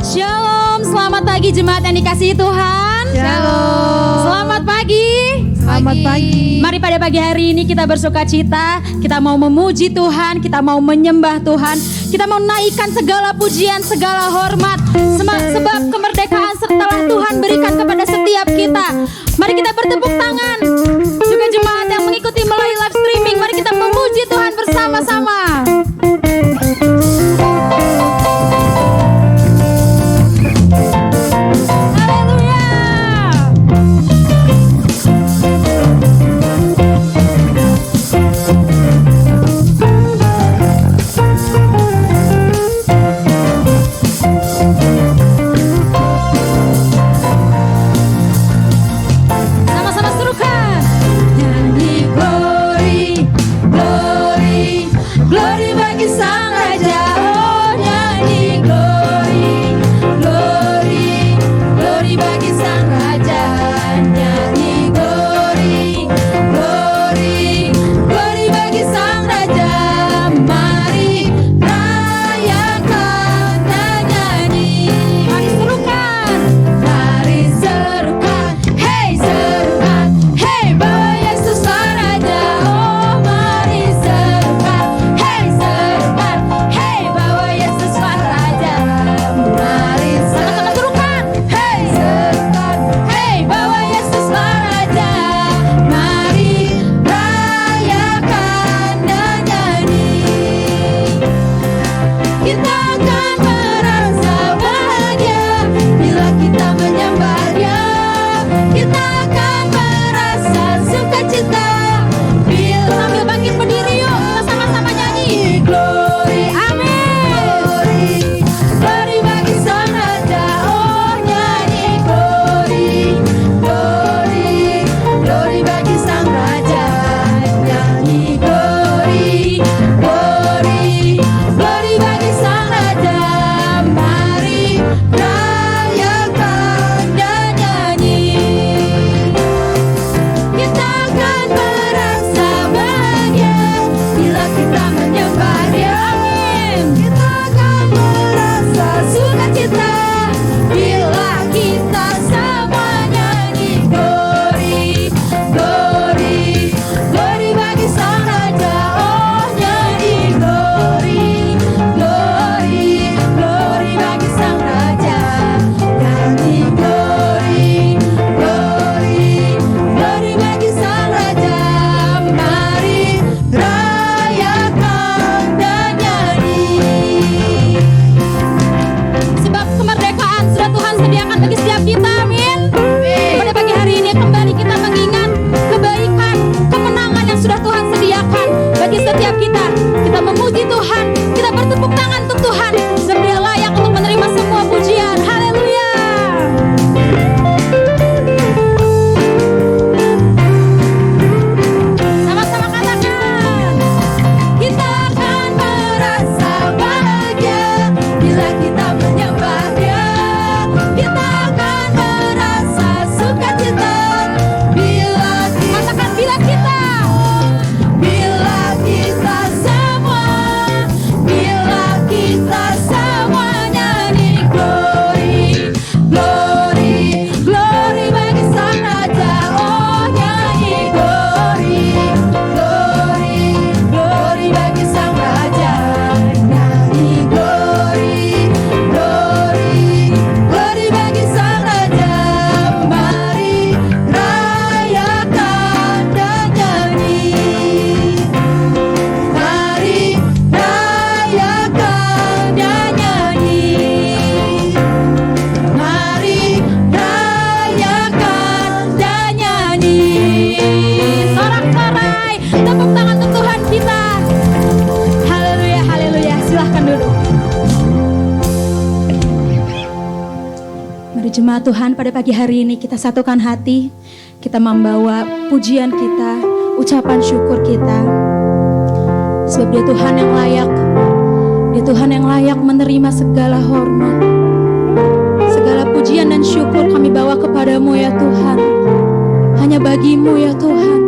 Shalom, selamat pagi jemaat yang dikasihi Tuhan. Shalom. Selamat pagi. Selamat pagi. Mari pada pagi hari ini kita bersuka cita. Kita mau memuji Tuhan, kita mau menyembah Tuhan. Kita mau naikkan segala pujian, segala hormat. Sebab kemerdekaan setelah Tuhan berikan kepada setiap kita. Mari kita bertepuk tangan. Juga jemaat yang mengikuti melalui live streaming, mari kita memuji Tuhan bersama-sama. Jemaat Tuhan, pada pagi hari ini kita satukan hati, kita membawa pujian kita, ucapan syukur kita. Sebab Dia Tuhan yang layak, Dia Tuhan yang layak menerima segala hormat. Segala pujian dan syukur kami bawa kepadamu ya Tuhan. Hanya bagimu ya Tuhan.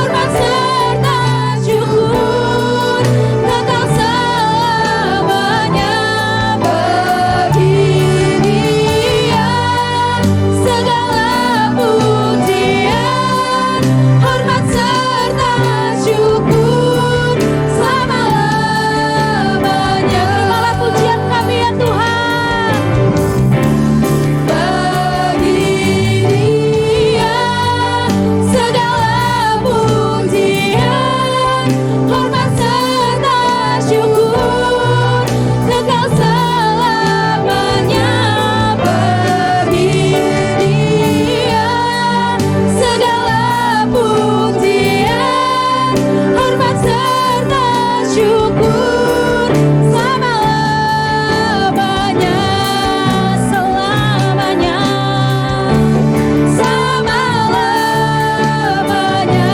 hormat serta syukur kekal selamanya bagi Dia. Segala pujian, hormat serta syukur selama-lamanya. Terimalah pujian kami ya Tuhan. Bagi Dia segala pujian, hormat serta syukur kekal selamanya. Bagi Dia segala pujian, hormat serta syukur selama-lamanya, selamanya, selama-lamanya,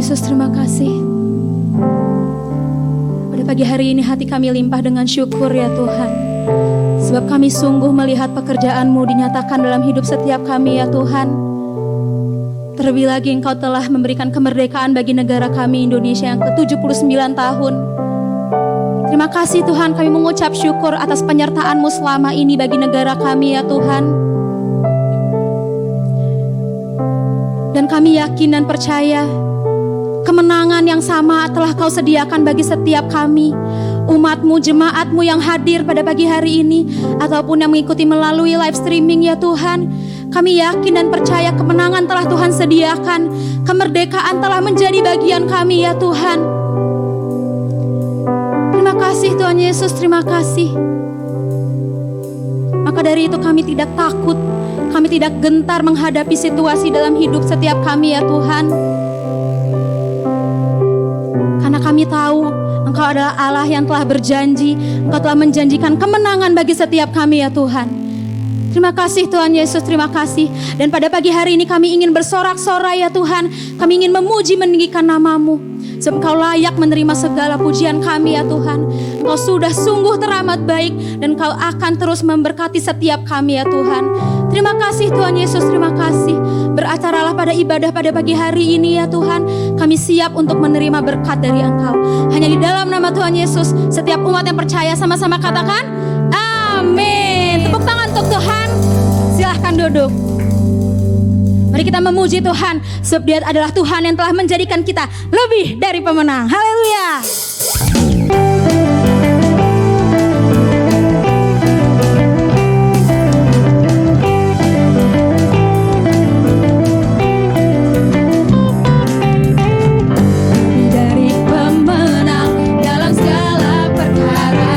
Yesus, terima kasih. Pada pagi hari ini hati kami limpah dengan syukur ya Tuhan. Sebab kami sungguh melihat pekerjaan-Mu dinyatakan dalam hidup setiap kami ya Tuhan. Terlebih lagi Engkau telah memberikan kemerdekaan bagi negara kami Indonesia yang ke-79 tahun. Terima kasih Tuhan, kami mengucap syukur atas penyertaan-Mu selama ini bagi negara kami ya Tuhan. Dan kami yakin dan percaya kemenangan yang sama telah Kau sediakan bagi setiap kami, umat-Mu, jemaat-Mu yang hadir pada pagi hari ini ataupun yang mengikuti melalui live streaming ya Tuhan. Kami yakin dan percaya kemenangan telah Tuhan sediakan, kemerdekaan telah menjadi bagian kami ya Tuhan. Terima kasih Tuhan Yesus, terima kasih. Maka dari itu kami tidak takut, kami tidak gentar menghadapi situasi dalam hidup setiap kami ya Tuhan. Karena kami tahu Engkau adalah Allah yang telah berjanji, Engkau telah menjanjikan kemenangan bagi setiap kami ya Tuhan. Terima kasih Tuhan Yesus, terima kasih. Dan pada pagi hari ini kami ingin bersorak-sorai ya Tuhan. Kami ingin memuji meninggikan nama-Mu. Sebab Engkau layak menerima segala pujian kami ya Tuhan. Engkau sudah sungguh teramat baik dan Engkau akan terus memberkati setiap kami ya Tuhan. Terima kasih Tuhan Yesus, terima kasih. Beracaralah pada ibadah pada pagi hari ini ya Tuhan. Kami siap untuk menerima berkat dari Engkau. Hanya di dalam nama Tuhan Yesus, setiap umat yang percaya sama-sama katakan amin. Tepuk tangan untuk Tuhan. Silahkan duduk. Mari kita memuji Tuhan, sebab Dia adalah Tuhan yang telah menjadikan kita lebih dari pemenang. Haleluya. Dari pemenang dalam segala perkara,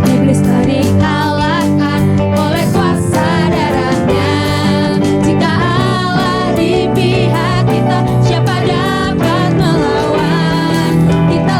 iblis dikalahkan oleh kuasa darahnya. Jika Allah di pihak kita, siapa dapat melawan? Kita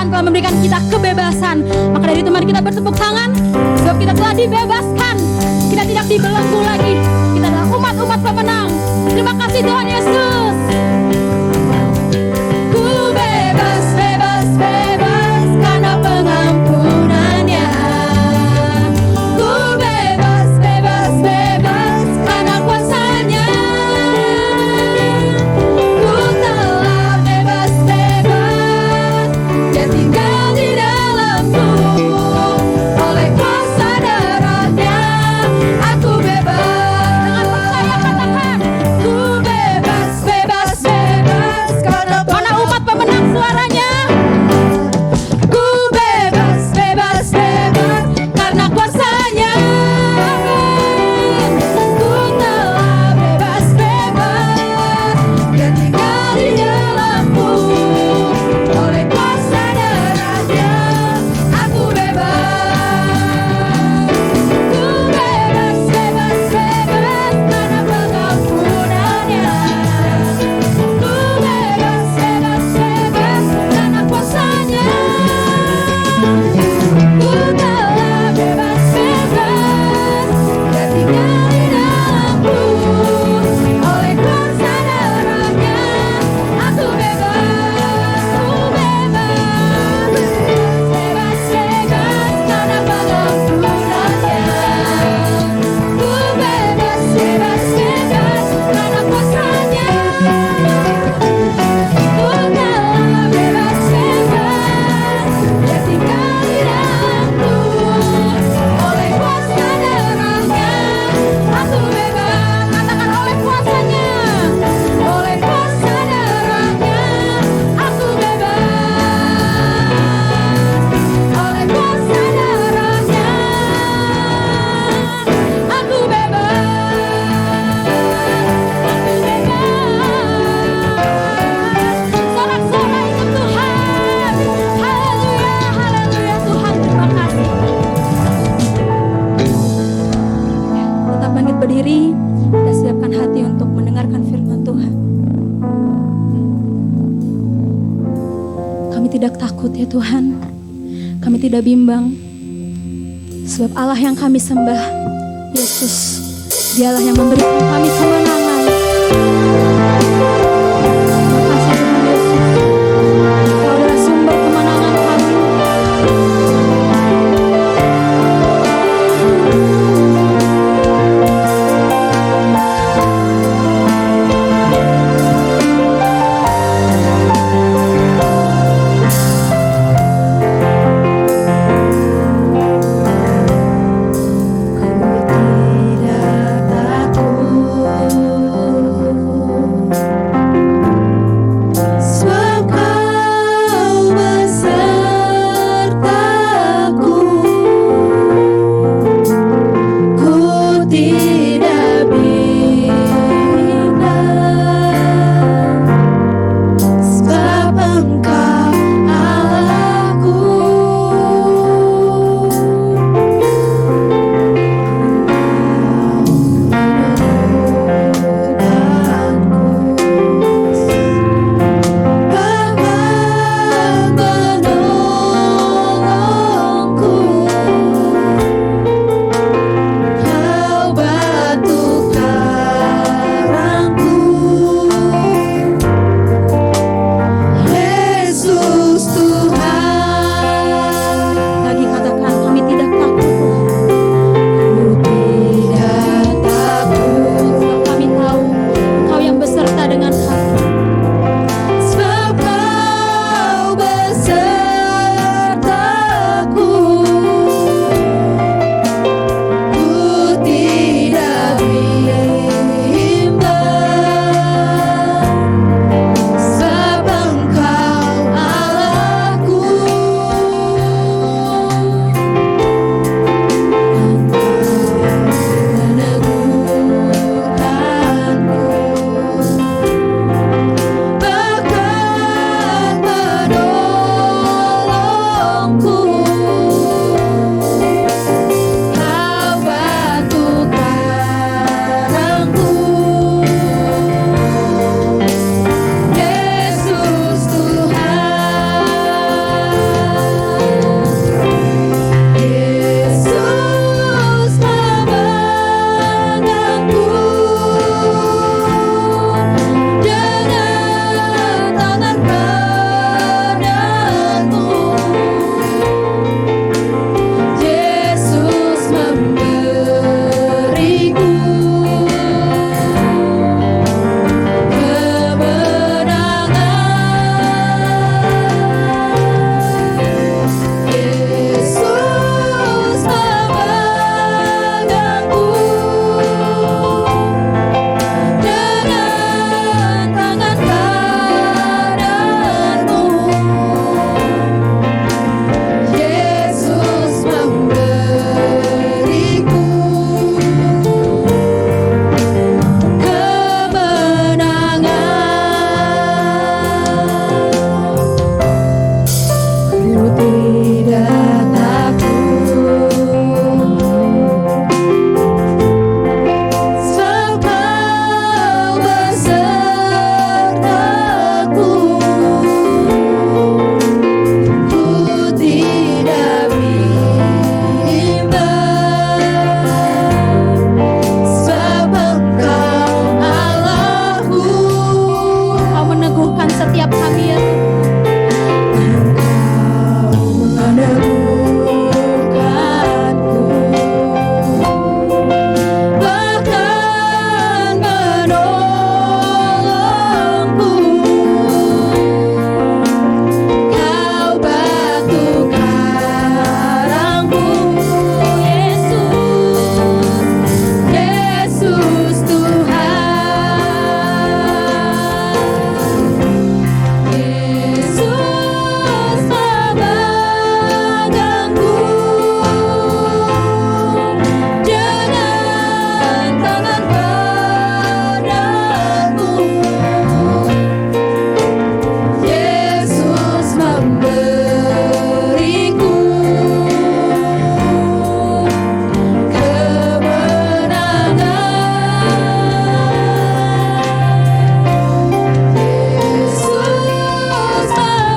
Tuhan telah memberikan kita kebebasan. Maka dari itu mari kita bertepuk tangan, sebab kita telah dibebaskan. Kita tidak dibelenggu lagi. Kita adalah umat-umat pemenang. Terima kasih Tuhan Yesus. Ku bebas, bebas, bebas karena pengampunannya. Ku bebas, bebas, bebas karena kuasanya. Ku telah bebas, bebas, dia tinggal di dalamku. Oleh kuasa darahnya aku bebas. Dengan percaya katakan, ku bebas, bebas, bebas karena umat pemenang suaranya. Ku bebas, bebas, bebas karena kuasanya. Ku telah bebas, bebas, dia tinggal di dalamku. Oleh kuasa darahnya aku bebas. Ku bebas, bebas, bebas karena pengampunannya. Ku bebas, bebas, bebas karena kuasanya. Ku telah bebas, bebas, dia tinggal di dalamku. Oleh kuasa darahnya aku bebas. Ku bebas, bebas, bebas karena pengampunannya. Ku bebas, bebas, bebas karena kuasanya. Ku telah bebas, bebas, dia tinggal di dalamku. Oleh kuasa darahnya aku bebas. Katakan oleh kuasanya. Oleh kuasa darahnya aku bebas. Oleh kuasa darahnya aku bebas. Aku bebas. Sorak-sorai untuk Tuhan. Haleluya, haleluya Tuhan, terima kasih. Tetap bangkit berdiri, kita siapkan hati untuk mendengarkan firman Tuhan. Kami tidak takut ya Tuhan, kami tidak bimbang, sebab Allah yang kami sembah, Yesus, dialah yang memberikan kami kemenangan. Terima kasih Tuhan Yesus, Kau adalah sumber kemenangan kami. Ku tidak takut tidak takut, sebab Kau besertaku. Ku tidak bimbang, sebab Engkau Allahku. Kau meneguhkan setiap kami ya Tuhan. Meneguhkanku, bahkan menolongku. Kau batu karangku, Yesus, Yesus Tuhan. Yesus memegangku dengan tangan kananmu. Yesus memberiku kemenangan. Yesus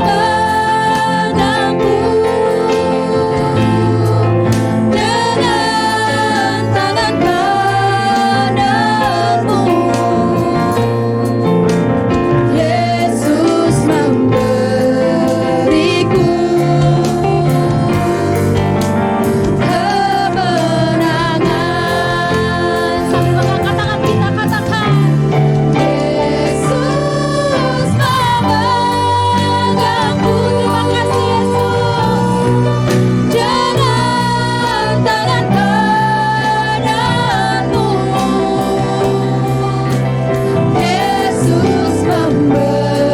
memegangku dengan tangan kananmu. Yesus memberiku kemenangan. Sambil mengangkat tangan kita katakan, Yesus memegangku, terima kasih Yesus. dengan tangan kananmu. Yesus memberiku kemenangan.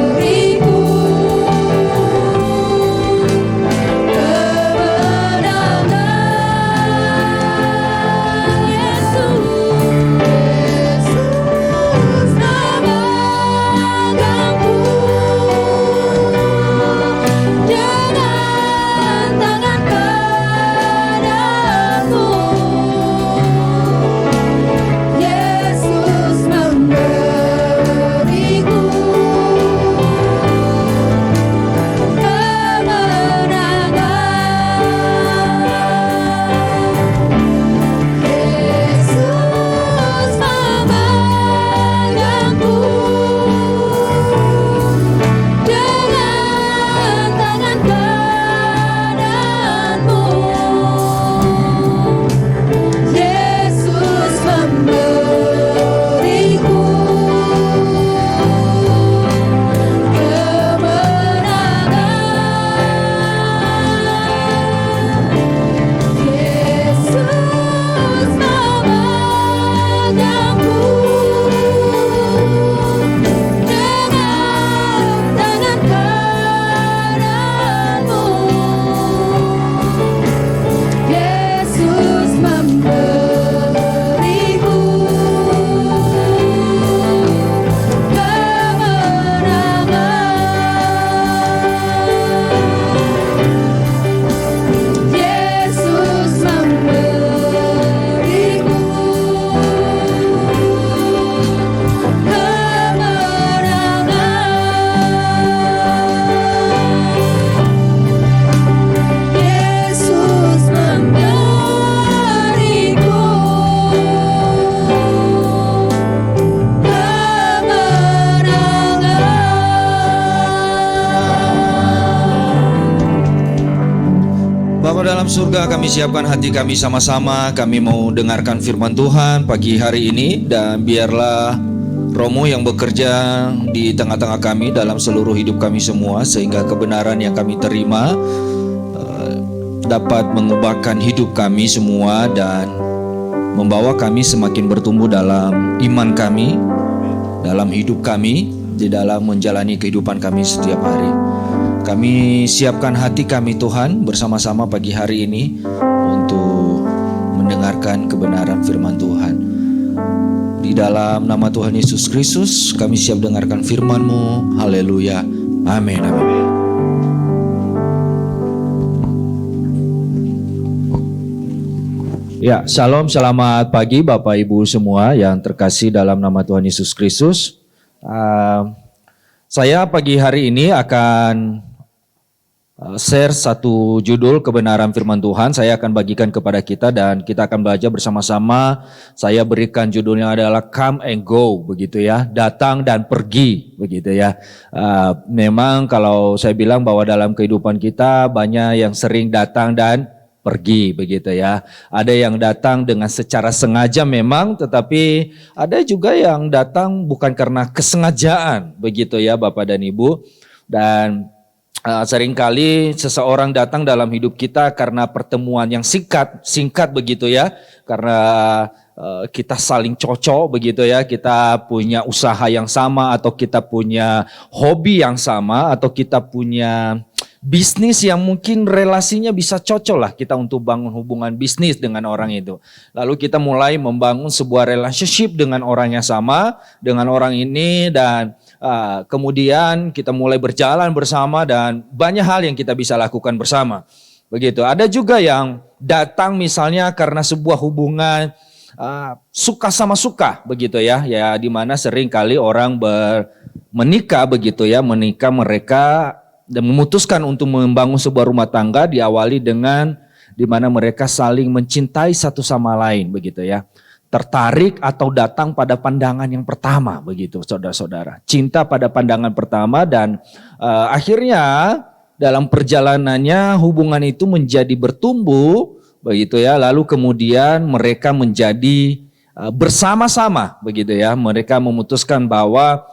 Yesus memegangku dengan tangan kananmu. Yesus memberiku kemenangan. Yesus memegangku dengan tangan kananmu. Yesus memberiku kemenangan. Yesus memegangku dengan tangan kananmu. Yesus memberiku kemenangan. Yesus memberiku kemenangan. Yesus memberiku kemenangan. Bapa dalam surga, kami siapkan hati kami sama-sama. Kami mau dengarkan firman Tuhan pagi hari ini, dan biarlah Romo yang bekerja di tengah-tengah kami dalam seluruh hidup kami semua, sehingga kebenaran yang kami terima dapat mengubahkan hidup kami semua dan membawa kami semakin bertumbuh dalam iman kami, dalam hidup kami, di dalam menjalani kehidupan kami setiap hari. Kami siapkan hati kami Tuhan bersama-sama pagi hari ini untuk mendengarkan kebenaran firman Tuhan. Di dalam nama Tuhan Yesus Kristus kami siap dengarkan firman-Mu. Haleluya. Amin. Amin. Ya, shalom, selamat pagi Bapak Ibu semua yang terkasih dalam nama Tuhan Yesus Kristus. Saya pagi hari ini akan share satu judul kebenaran firman Tuhan. Saya akan bagikan kepada kita dan kita akan belajar bersama-sama. Saya berikan judulnya adalah Come and Go, begitu ya, datang dan pergi, begitu ya. Memang kalau saya bilang bahwa dalam kehidupan kita banyak yang sering datang dan pergi, begitu ya. Ada yang datang dengan secara sengaja memang, tetapi ada juga yang datang bukan karena kesengajaan, begitu ya Bapak dan Ibu. Dan seringkali seseorang datang dalam hidup kita karena pertemuan yang singkat begitu ya. Karena kita saling cocok begitu ya, kita punya usaha yang sama atau kita punya hobi yang sama atau kita punya bisnis yang mungkin relasinya bisa cocok lah kita untuk bangun hubungan bisnis dengan orang itu. Lalu kita mulai membangun sebuah relationship dengan orang yang sama, dengan orang ini dan kemudian kita mulai berjalan bersama dan banyak hal yang kita bisa lakukan bersama. Begitu. Ada juga yang datang misalnya karena sebuah hubungan suka sama suka begitu ya. Ya di mana sering kali orang menikah begitu ya, menikah mereka dan memutuskan untuk membangun sebuah rumah tangga diawali dengan di mana mereka saling mencintai satu sama lain begitu ya. Tertarik atau datang pada pandangan yang pertama begitu saudara-saudara. Cinta pada pandangan pertama dan akhirnya dalam perjalanannya hubungan itu menjadi bertumbuh begitu ya. Lalu kemudian mereka menjadi bersama-sama begitu ya. Mereka memutuskan bahwa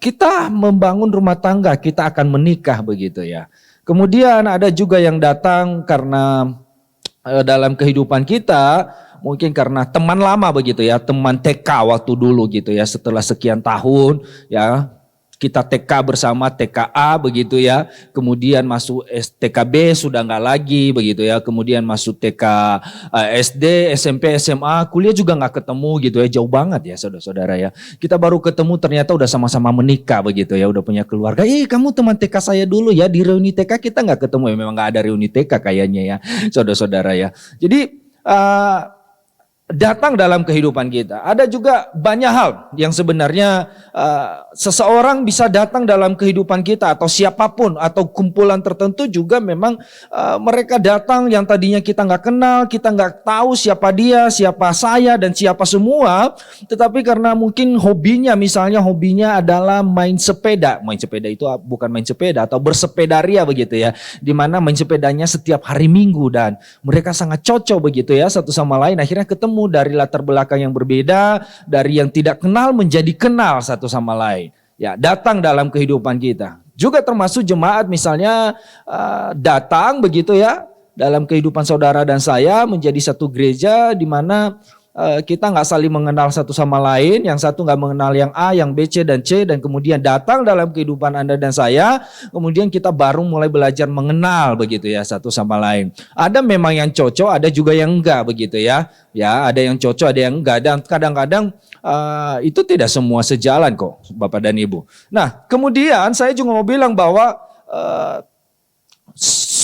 kita membangun rumah tangga, kita akan menikah begitu ya. Kemudian ada juga yang datang karena dalam kehidupan kita mungkin karena teman lama begitu ya, teman TK waktu dulu gitu ya. Setelah sekian tahun ya kita TK bersama TKA begitu ya. Kemudian masuk TKB sudah nggak lagi begitu ya. Kemudian masuk TK SD, SMP, SMA, kuliah juga nggak ketemu gitu ya. Jauh banget ya saudara-saudara ya. Kita baru ketemu ternyata udah sama-sama menikah begitu ya. Udah punya keluarga. Kamu teman TK saya dulu ya. Di reuni TK kita nggak ketemu ya. Memang nggak ada reuni TK kayaknya ya saudara-saudara ya. Jadi datang dalam kehidupan kita. Ada juga banyak hal yang sebenarnya seseorang bisa datang dalam kehidupan kita atau siapapun atau kumpulan tertentu juga memang mereka datang yang tadinya kita nggak kenal, kita nggak tahu siapa dia, siapa saya dan siapa semua. Tetapi karena mungkin hobinya misalnya hobinya adalah main sepeda. Main sepeda itu bukan main sepeda atau bersepedaria begitu ya. Dimana main sepedanya setiap hari Minggu dan mereka sangat cocok begitu ya satu sama lain. Akhirnya ketemu dari latar belakang yang berbeda, dari yang tidak kenal menjadi kenal satu sama lain. Ya, datang dalam kehidupan kita. Juga termasuk jemaat misalnya datang begitu ya dalam kehidupan saudara dan saya menjadi satu gereja di mana kita nggak saling mengenal satu sama lain, yang satu nggak mengenal yang A, yang B, C dan C, dan kemudian datang dalam kehidupan Anda dan saya, kemudian kita baru mulai belajar mengenal begitu ya satu sama lain. Ada memang yang cocok, ada juga yang enggak begitu ya. Ya, ada yang cocok, ada yang enggak, dan kadang-kadang itu tidak semua sejalan kok, Bapak dan Ibu. Nah, kemudian saya juga mau bilang bahwa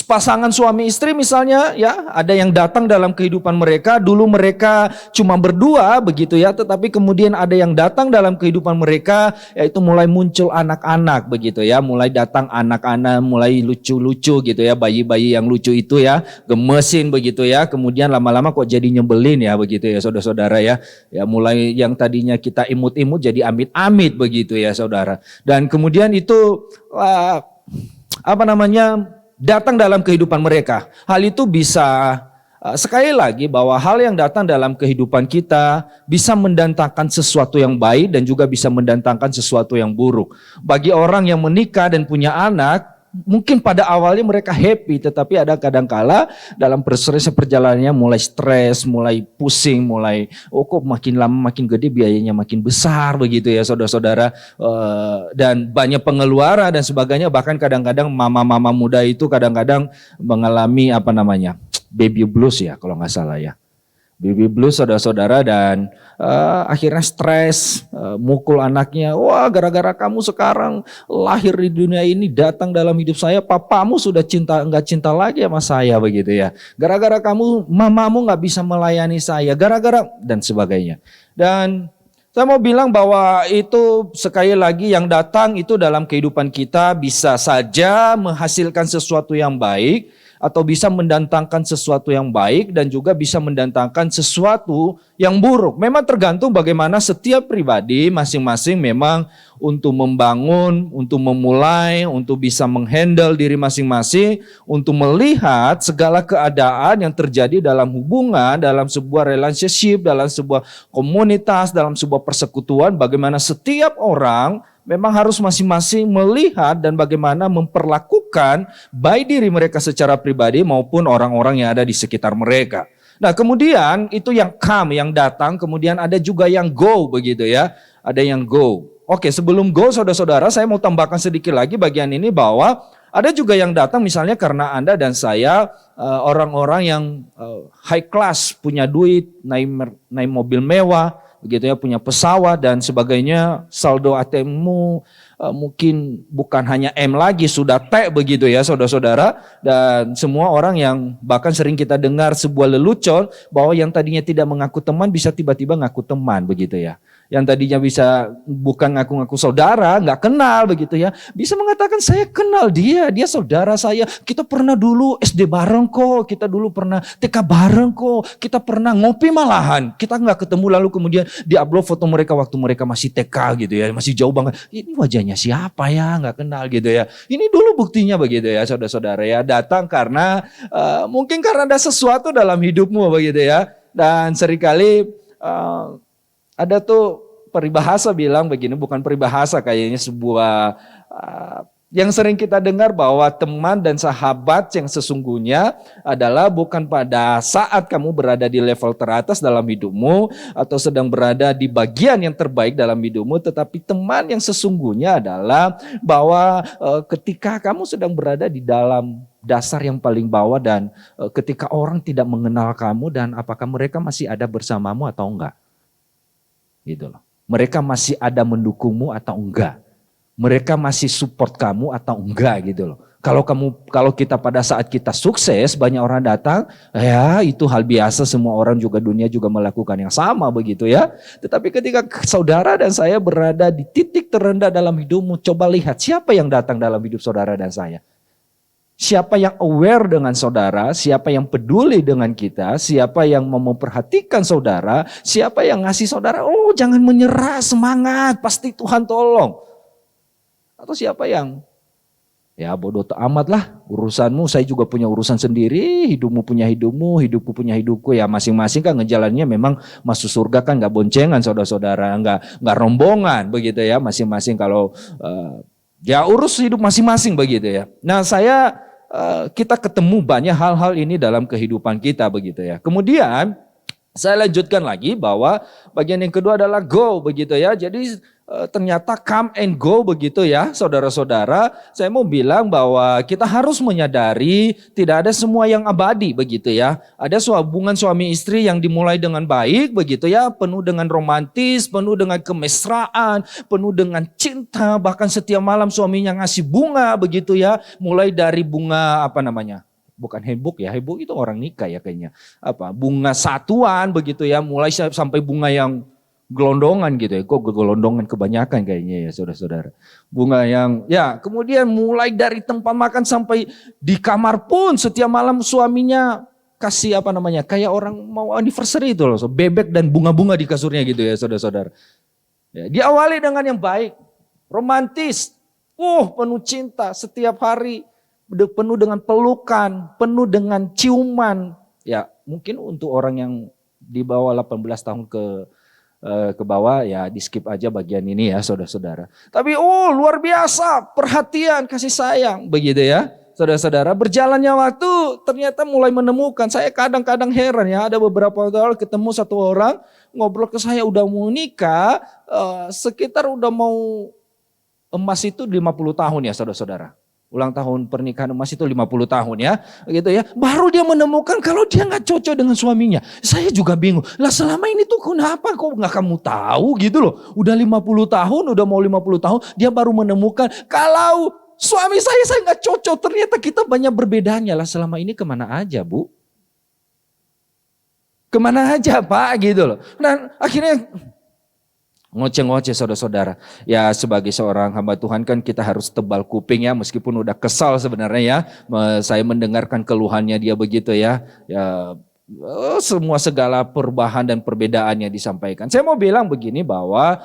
pasangan suami istri misalnya ya ada yang datang dalam kehidupan mereka, dulu mereka cuma berdua begitu ya, tetapi kemudian ada yang datang dalam kehidupan mereka yaitu mulai muncul anak-anak begitu ya, mulai datang anak-anak, mulai lucu-lucu gitu ya, bayi-bayi yang lucu itu ya, gemesin begitu ya, kemudian lama-lama kok jadi nyebelin ya begitu ya saudara-saudara ya, ya mulai yang tadinya kita imut-imut jadi amit-amit begitu ya saudara, dan kemudian itu datang dalam kehidupan mereka. Hal itu bisa sekali lagi bahwa hal yang datang dalam kehidupan kita bisa mendatangkan sesuatu yang baik dan juga bisa mendatangkan sesuatu yang buruk. Bagi orang yang menikah dan punya anak, mungkin pada awalnya mereka happy, tetapi ada kadangkala dalam proses perjalanannya mulai stres, mulai pusing, mulai kok makin lama makin gede biayanya makin besar begitu ya saudara-saudara, dan banyak pengeluaran dan sebagainya. Bahkan kadang-kadang mama-mama muda itu kadang-kadang mengalami baby blues ya kalau nggak salah ya. baby blues saudara-saudara, dan akhirnya stres, mukul anaknya. Wah, gara-gara kamu sekarang lahir di dunia ini, datang dalam hidup saya, papamu sudah nggak cinta lagi sama saya begitu ya. Gara-gara kamu, mamamu nggak bisa melayani saya, gara-gara dan sebagainya. Dan saya mau bilang bahwa itu sekali lagi yang datang itu dalam kehidupan kita bisa saja menghasilkan sesuatu yang baik, atau bisa mendatangkan sesuatu yang baik, dan juga bisa mendatangkan sesuatu yang buruk. Memang tergantung bagaimana setiap pribadi masing-masing memang untuk membangun, untuk memulai, untuk bisa menghandle diri masing-masing, untuk melihat segala keadaan yang terjadi dalam hubungan, dalam sebuah relationship, dalam sebuah komunitas, dalam sebuah persekutuan, bagaimana setiap orang memang harus masing-masing melihat dan bagaimana memperlakukan baik diri mereka secara pribadi maupun orang-orang yang ada di sekitar mereka. Nah, kemudian itu yang come, yang datang, kemudian ada juga yang go begitu ya. Ada yang go. Oke, sebelum go saudara-saudara, saya mau tambahkan sedikit lagi bagian ini bahwa ada juga yang datang misalnya karena Anda dan saya orang-orang yang high class, punya duit, naik mobil mewah, begitu ya, punya pesawat dan sebagainya, saldo ATM-mu mungkin bukan hanya M lagi, sudah T begitu ya saudara-saudara. Dan semua orang yang bahkan sering kita dengar sebuah lelucon bahwa yang tadinya tidak mengaku teman bisa tiba-tiba ngaku teman begitu ya. Yang tadinya bisa bukan ngaku-ngaku saudara, nggak kenal begitu ya, bisa mengatakan saya kenal dia saudara saya, kita pernah dulu SD bareng kok, kita dulu pernah TK bareng kok, kita pernah ngopi malahan, kita nggak ketemu lalu kemudian diupload foto mereka waktu mereka masih TK gitu ya, masih jauh banget, ini wajahnya siapa ya, nggak kenal gitu ya. Ini dulu buktinya begitu ya saudara-saudara ya, datang karena mungkin karena ada sesuatu dalam hidupmu begitu ya. Dan seringkali ada tuh peribahasa bilang begini, bukan peribahasa, kayaknya sebuah yang sering kita dengar bahwa teman dan sahabat yang sesungguhnya adalah bukan pada saat kamu berada di level teratas dalam hidupmu atau sedang berada di bagian yang terbaik dalam hidupmu, tetapi teman yang sesungguhnya adalah bahwa ketika kamu sedang berada di dalam dasar yang paling bawah dan ketika orang tidak mengenal kamu dan apakah mereka masih ada bersamamu atau enggak. Gitu loh. Mereka masih ada mendukungmu atau enggak? Mereka masih support kamu atau enggak gitu loh. Kalau kita pada saat kita sukses banyak orang datang, ya itu hal biasa, semua orang juga dunia juga melakukan yang sama begitu ya. Tetapi ketika saudara dan saya berada di titik terendah dalam hidupmu, coba lihat siapa yang datang dalam hidup saudara dan saya. Siapa yang aware dengan saudara, siapa yang peduli dengan kita, siapa yang mau memperhatikan saudara, siapa yang ngasih saudara, oh jangan menyerah, semangat, pasti Tuhan tolong. Atau siapa yang, ya bodoh amat lah urusanmu, saya juga punya urusan sendiri, hidupmu punya hidupmu, hidupku punya hidupku, ya masing-masing kan ngejalannya memang masuk surga kan gak boncengan saudara-saudara, gak rombongan begitu ya, masing-masing kalau ya urus hidup masing-masing begitu ya. Nah kita ketemu banyak hal-hal ini dalam kehidupan kita begitu ya. Kemudian saya lanjutkan lagi bahwa bagian yang kedua adalah go begitu ya. Jadi ternyata come and go begitu ya saudara-saudara. Saya mau bilang bahwa kita harus menyadari tidak ada semua yang abadi begitu ya. Ada hubungan suami istri yang dimulai dengan baik begitu ya, penuh dengan romantis, penuh dengan kemesraan, penuh dengan cinta, bahkan setiap malam suaminya ngasih bunga begitu ya. Mulai dari bunga apa namanya? Bukan hebuk ya, hebuk itu orang nikah ya kayaknya. Bunga satuan begitu ya, mulai sampai bunga yang gelondongan gitu ya, kok gelondongan kebanyakan kayaknya ya saudara-saudara. Bunga yang ya kemudian mulai dari tempat makan sampai di kamar pun setiap malam suaminya kasih apa namanya, kayak orang mau anniversary itu loh, bebek dan bunga-bunga di kasurnya gitu ya saudara-saudara. Ya, diawali dengan yang baik, romantis, penuh cinta setiap hari, penuh dengan pelukan, penuh dengan ciuman. Ya mungkin untuk orang yang di bawah 18 tahun ke bawah ya di skip aja bagian ini ya saudara-saudara. Tapi luar biasa perhatian, kasih sayang begitu ya saudara-saudara. Berjalannya waktu ternyata mulai menemukan, saya kadang-kadang heran ya, ada beberapa kali ketemu satu orang ngobrol ke saya udah mau nikah, sekitar udah mau emas itu 50 tahun ya saudara-saudara. ulang tahun pernikahan emas itu 50 tahun ya, gitu ya. Baru dia menemukan kalau dia nggak cocok dengan suaminya. Saya juga bingung. Lah selama ini tuh kenapa kok nggak kamu tahu gitu loh. Udah 50 tahun, udah mau 50 tahun, dia baru menemukan kalau suami saya nggak cocok. Ternyata kita banyak berbedanya. Lah selama ini kemana aja, Bu? Kemana aja, Pak, gitu loh. Nah akhirnya ngoceh-ngoceh saudara-saudara. Ya sebagai seorang hamba Tuhan kan kita harus tebal kuping ya. Meskipun udah kesal sebenarnya ya. Saya mendengarkan keluhannya dia begitu ya. Ya semua segala perubahan dan perbedaannya disampaikan. Saya mau bilang begini bahwa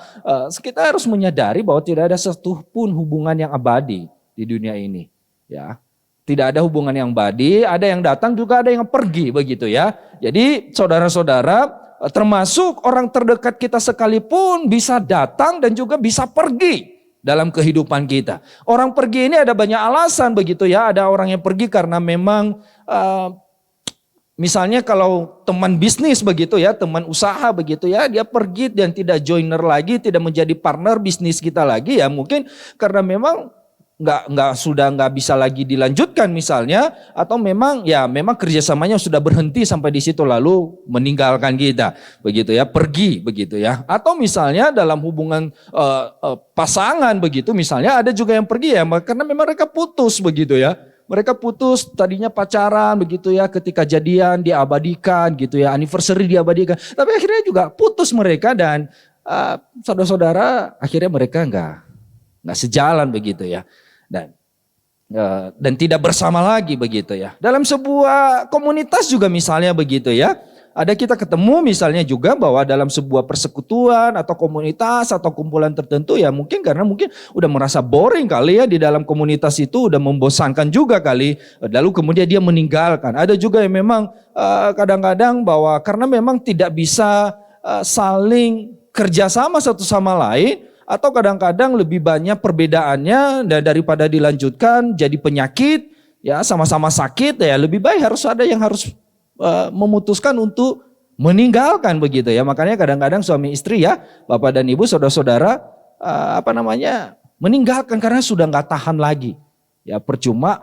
kita harus menyadari bahwa tidak ada satu pun hubungan yang abadi di dunia ini. Ya. Tidak ada hubungan yang abadi, ada yang datang juga ada yang pergi begitu ya. Jadi saudara-saudara, termasuk orang terdekat kita sekalipun bisa datang dan juga bisa pergi dalam kehidupan kita. Orang pergi ini ada banyak alasan begitu ya. Ada orang yang pergi karena memang misalnya kalau teman bisnis begitu ya, teman usaha begitu ya, dia pergi dan tidak joiner lagi, tidak menjadi partner bisnis kita lagi ya, mungkin karena memang nggak bisa lagi dilanjutkan misalnya, atau memang kerjasamanya sudah berhenti sampai di situ lalu meninggalkan kita begitu ya, pergi begitu ya. Atau misalnya dalam hubungan pasangan begitu misalnya ada juga yang pergi ya karena memang mereka putus begitu ya. Mereka putus, tadinya pacaran begitu ya, ketika jadian diabadikan gitu ya, anniversary diabadikan. Tapi akhirnya juga putus mereka dan saudara-saudara akhirnya mereka nggak sejalan begitu ya. Dan tidak bersama lagi begitu ya. Dalam sebuah komunitas juga misalnya begitu ya. Ada kita ketemu misalnya juga bahwa dalam sebuah persekutuan atau komunitas atau kumpulan tertentu ya mungkin karena udah merasa boring kali ya di dalam komunitas itu, udah membosankan juga kali. Lalu kemudian dia meninggalkan. Ada juga yang memang kadang-kadang bahwa karena memang tidak bisa saling kerjasama satu sama lain, atau kadang-kadang lebih banyak perbedaannya dan daripada dilanjutkan jadi penyakit ya, sama-sama sakit ya, lebih baik harus ada yang harus memutuskan untuk meninggalkan begitu ya. Makanya kadang-kadang suami istri ya, Bapak dan Ibu, saudara-saudara meninggalkan karena sudah nggak tahan lagi. Ya percuma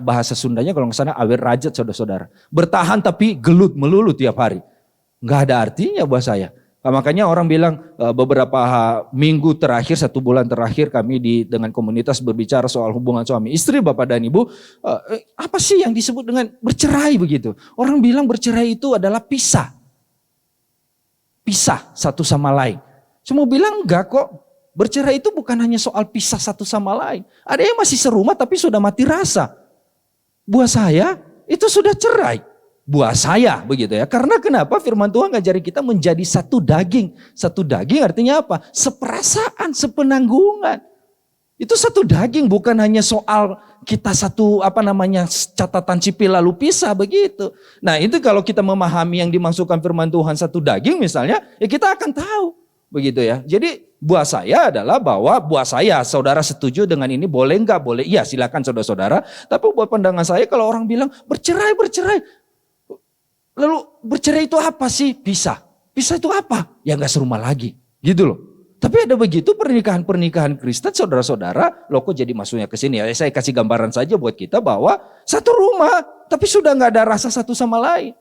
bahasa Sundanya kalau nggak salah awet rajat saudara-saudara. Bertahan tapi gelut melulu tiap hari. Nggak ada artinya buat saya. Nah, makanya orang bilang beberapa minggu terakhir, 1 bulan terakhir kami dengan komunitas berbicara soal hubungan suami istri, Bapak dan Ibu. Apa sih yang disebut dengan bercerai begitu? Orang bilang bercerai itu adalah pisah. Pisah satu sama lain. Semua bilang enggak kok. Bercerai itu bukan hanya soal pisah satu sama lain. Ada yang masih serumah tapi sudah mati rasa. Buat saya itu sudah cerai. Buat saya begitu ya. Karena kenapa firman Tuhan ngajari kita menjadi satu daging. Satu daging artinya apa? Seperasaan, sepenanggungan. Itu satu daging, bukan hanya soal kita satu catatan sipil lalu pisah begitu. Nah itu kalau kita memahami yang dimaksudkan firman Tuhan satu daging misalnya, ya kita akan tahu begitu ya. Jadi buat saya adalah bahwa buat saya, saudara setuju dengan ini boleh nggak? Boleh, iya silakan saudara-saudara. Tapi buat pandangan saya kalau orang bilang bercerai. Lalu bercerai itu apa sih? Pisah. Pisah itu apa? Ya gak serumah lagi. Gitu loh. Tapi ada begitu pernikahan Kristen saudara-saudara. Loh kok jadi masuknya ke sini ya? Saya kasih gambaran saja buat kita bahwa satu rumah. Tapi sudah gak ada rasa satu sama lain.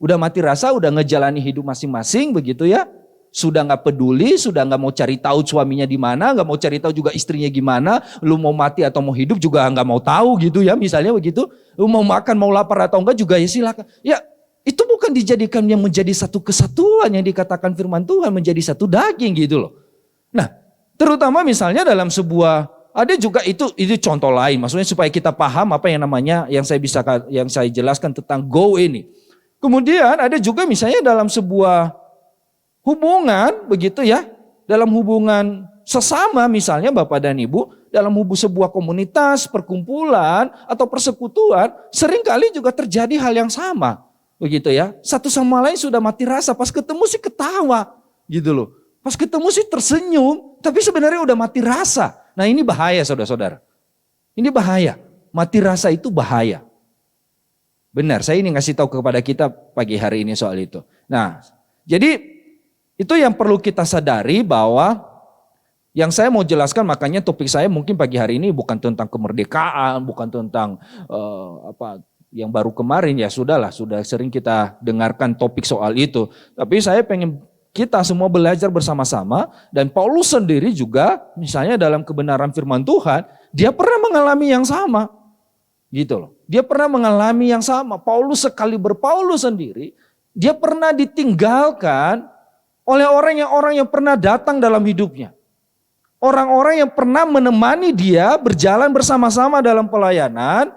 Udah mati rasa, udah ngejalani hidup masing-masing begitu ya. Sudah gak peduli, sudah gak mau cari tahu suaminya di mana, gak mau cari tahu juga istrinya gimana. Lu mau mati atau mau hidup juga gak mau tahu gitu ya, misalnya begitu. Lu mau makan, mau lapar atau enggak juga ya silakan. Ya itu bukan dijadikan yang menjadi satu kesatuan yang dikatakan firman Tuhan menjadi satu daging gitu loh. Nah terutama misalnya dalam sebuah, ada juga itu contoh lain. Maksudnya supaya kita paham apa yang namanya, yang saya jelaskan tentang go ini. Kemudian ada juga misalnya dalam sebuah hubungan begitu ya, dalam hubungan sesama misalnya Bapak dan Ibu, dalam sebuah komunitas, perkumpulan atau persekutuan, seringkali juga terjadi hal yang sama. Begitu ya, satu sama lain sudah mati rasa, pas ketemu sih ketawa gitu loh. Pas ketemu sih tersenyum, tapi sebenarnya udah mati rasa. Nah ini bahaya saudara-saudara. Ini bahaya, mati rasa itu bahaya. Benar, saya ini ngasih tahu kepada kita pagi hari ini soal itu. Nah, jadi itu yang perlu kita sadari bahwa Yang saya mau jelaskan, makanya topik saya mungkin pagi hari ini bukan tentang kemerdekaan, bukan tentang apa yang baru kemarin, ya sudahlah, sudah sering kita dengarkan topik soal itu. Tapi saya pengen kita semua belajar bersama-sama, dan Paulus sendiri juga misalnya dalam kebenaran firman Tuhan, dia pernah mengalami yang sama. Gitu loh. Dia pernah mengalami yang sama. Paulus sekali berpaulus sendiri, dia pernah ditinggalkan oleh orang yang pernah datang dalam hidupnya. Orang-orang yang pernah menemani dia berjalan bersama-sama dalam pelayanan,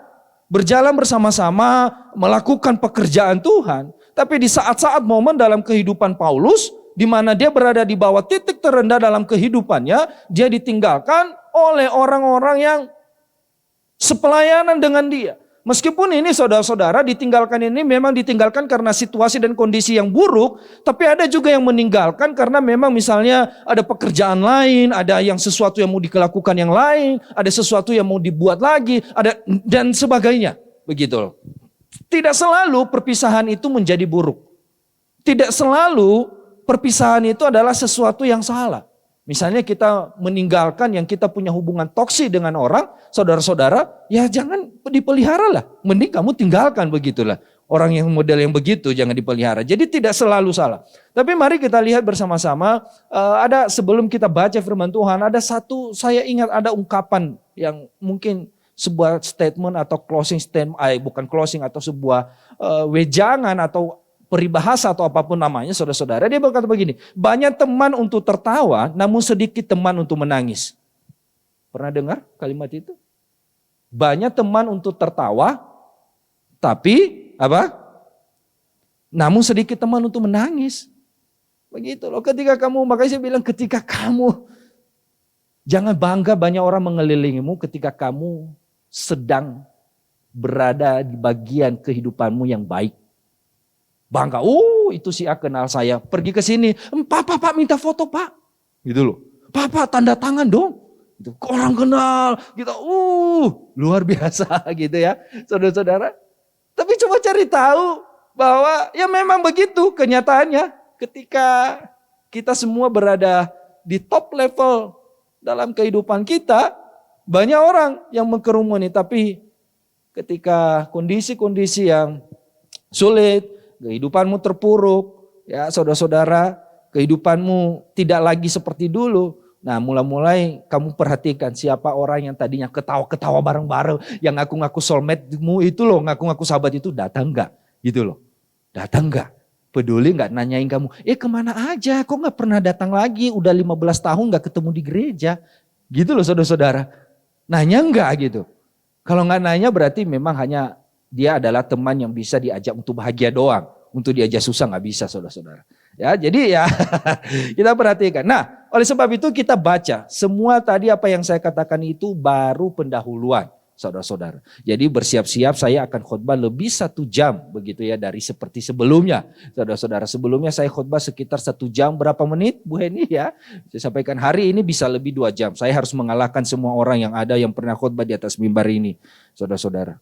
berjalan bersama-sama melakukan pekerjaan Tuhan. Tapi di saat-saat momen dalam kehidupan Paulus, di mana dia berada di bawah titik terendah dalam kehidupannya, dia ditinggalkan oleh orang-orang yang sepelayanan dengan dia. Meskipun ini saudara-saudara ditinggalkan ini memang ditinggalkan karena situasi dan kondisi yang buruk, tapi ada juga yang meninggalkan karena memang misalnya ada pekerjaan lain, ada yang sesuatu yang mau dilakukan yang lain, ada sesuatu yang mau dibuat lagi, ada dan sebagainya. Begitu loh. Tidak selalu perpisahan itu menjadi buruk. Tidak selalu perpisahan itu adalah sesuatu yang salah. Misalnya kita meninggalkan yang kita punya hubungan toksik dengan orang, saudara-saudara, ya jangan dipelihara lah. Mending kamu tinggalkan, begitulah. Orang yang model yang begitu jangan dipelihara. Jadi tidak selalu salah. Tapi mari kita lihat bersama-sama, ada sebelum kita baca firman Tuhan, ada satu, saya ingat ada ungkapan yang mungkin sebuah statement atau closing statement, bukan closing, atau sebuah wejangan atau peribahasa atau apapun namanya, saudara-saudara, dia berkata begini, banyak teman untuk tertawa, namun sedikit teman untuk menangis. Pernah dengar kalimat itu? Banyak teman untuk tertawa, tapi apa? Namun sedikit teman untuk menangis. Begitu loh, ketika kamu, makanya saya bilang ketika kamu, jangan bangga banyak orang mengelilingimu ketika kamu sedang berada di bagian kehidupanmu yang baik. Bangga, itu si A kenal saya, pergi ke sini, Pak minta foto Pak, gitu loh. Pak tanda tangan dong, gitu. Orang kenal, gitu, luar biasa gitu ya, saudara-saudara. Tapi coba cari tahu bahwa ya memang begitu kenyataannya, ketika kita semua berada di top level dalam kehidupan kita, banyak orang yang mengkerumuni, tapi ketika kondisi-kondisi yang sulit, kehidupanmu terpuruk, ya saudara-saudara, kehidupanmu tidak lagi seperti dulu. Nah, mulai-mulai kamu perhatikan siapa orang yang tadinya ketawa-ketawa bareng-bareng, yang ngaku-ngaku soulmate-mu itu loh, ngaku-ngaku sahabat itu datang enggak? Gitu loh. Datang enggak? Peduli enggak nanyain kamu, kemana aja, kok enggak pernah datang lagi, udah 15 tahun enggak ketemu di gereja. Gitu loh saudara-saudara. Nanya enggak gitu. Kalau enggak nanya berarti memang hanya dia adalah teman yang bisa diajak untuk bahagia doang. Untuk diajak susah nggak bisa, saudara-saudara. Ya, jadi ya kita perhatikan. Nah, oleh sebab itu kita baca. Semua tadi apa yang saya katakan itu baru pendahuluan, saudara-saudara. Jadi bersiap-siap, saya akan khotbah lebih 1 jam. Begitu ya, dari seperti sebelumnya. Saudara-saudara, sebelumnya saya khotbah sekitar 1 jam. Berapa menit Bu Heni ya? Saya sampaikan hari ini bisa lebih 2 jam. Saya harus mengalahkan semua orang yang ada yang pernah khotbah di atas mimbar ini. Saudara-saudara.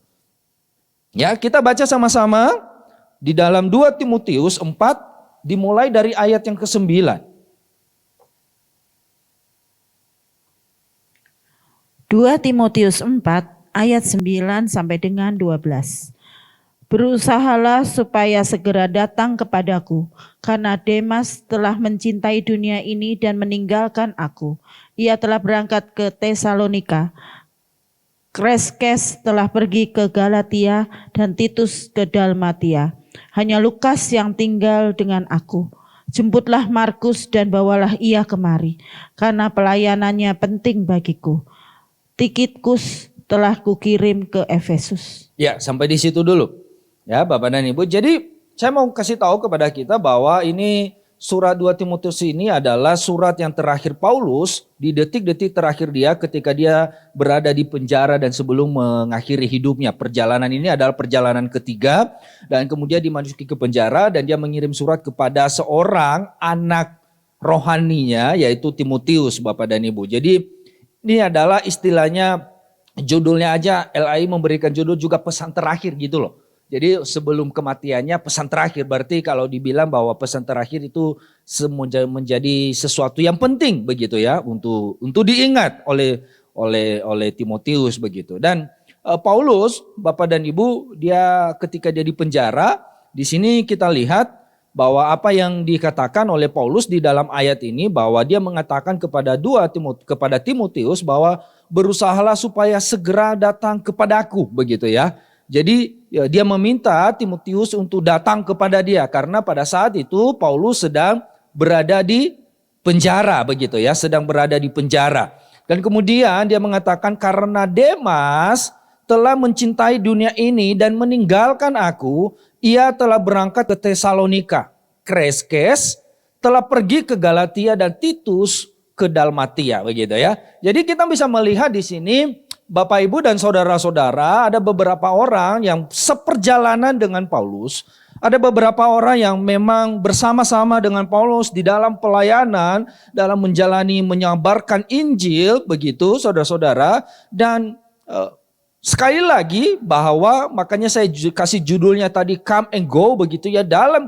Ya, kita baca sama-sama di dalam 2 Timotius 4 dimulai dari ayat yang ke-9. 2 Timotius 4 ayat 9 sampai dengan 12. Berusahalah supaya segera datang kepadaku, karena Demas telah mencintai dunia ini dan meninggalkan aku. Ia telah berangkat ke Tesalonika. Kreskes telah pergi ke Galatia dan Titus ke Dalmatia. Hanya Lukas yang tinggal dengan aku. Jemputlah Markus dan bawalah ia kemari, karena pelayanannya penting bagiku. Tikhikus telah kukirim ke Efesus. Ya, sampai di situ dulu. Ya, Bapak dan Ibu. Jadi saya mau kasih tahu kepada kita bahwa ini surat 2 Timotius ini adalah surat yang terakhir Paulus di detik-detik terakhir dia ketika dia berada di penjara dan sebelum mengakhiri hidupnya. Perjalanan ini adalah perjalanan ketiga dan kemudian dimasuki ke penjara dan dia mengirim surat kepada seorang anak rohaninya yaitu Timotius, Bapak dan Ibu. Jadi ini adalah istilahnya judulnya aja LAI memberikan judul juga pesan terakhir gitu loh. Jadi sebelum kematiannya pesan terakhir, berarti kalau dibilang bahwa pesan terakhir itu menjadi sesuatu yang penting begitu ya untuk diingat oleh Timotius begitu. Dan Paulus, Bapak dan Ibu, dia ketika dia di penjara, di sini kita lihat bahwa apa yang dikatakan oleh Paulus di dalam ayat ini, bahwa dia mengatakan kepada Timotius bahwa berusahalah supaya segera datang kepadaku begitu ya. Jadi ya, dia meminta Timotius untuk datang kepada dia karena pada saat itu Paulus sedang berada di penjara begitu ya, sedang berada di penjara. Dan kemudian dia mengatakan karena Demas telah mencintai dunia ini dan meninggalkan aku, ia telah berangkat ke Tesalonika. Kreskes telah pergi ke Galatia dan Titus ke Dalmatia begitu ya. Jadi kita bisa melihat di sini Bapak Ibu dan saudara-saudara, ada beberapa orang yang seperjalanan dengan Paulus. Ada beberapa orang yang memang bersama-sama dengan Paulus di dalam pelayanan, dalam menyabarkan Injil begitu saudara-saudara. Dan sekali lagi bahwa makanya saya kasih judulnya tadi come and go begitu ya,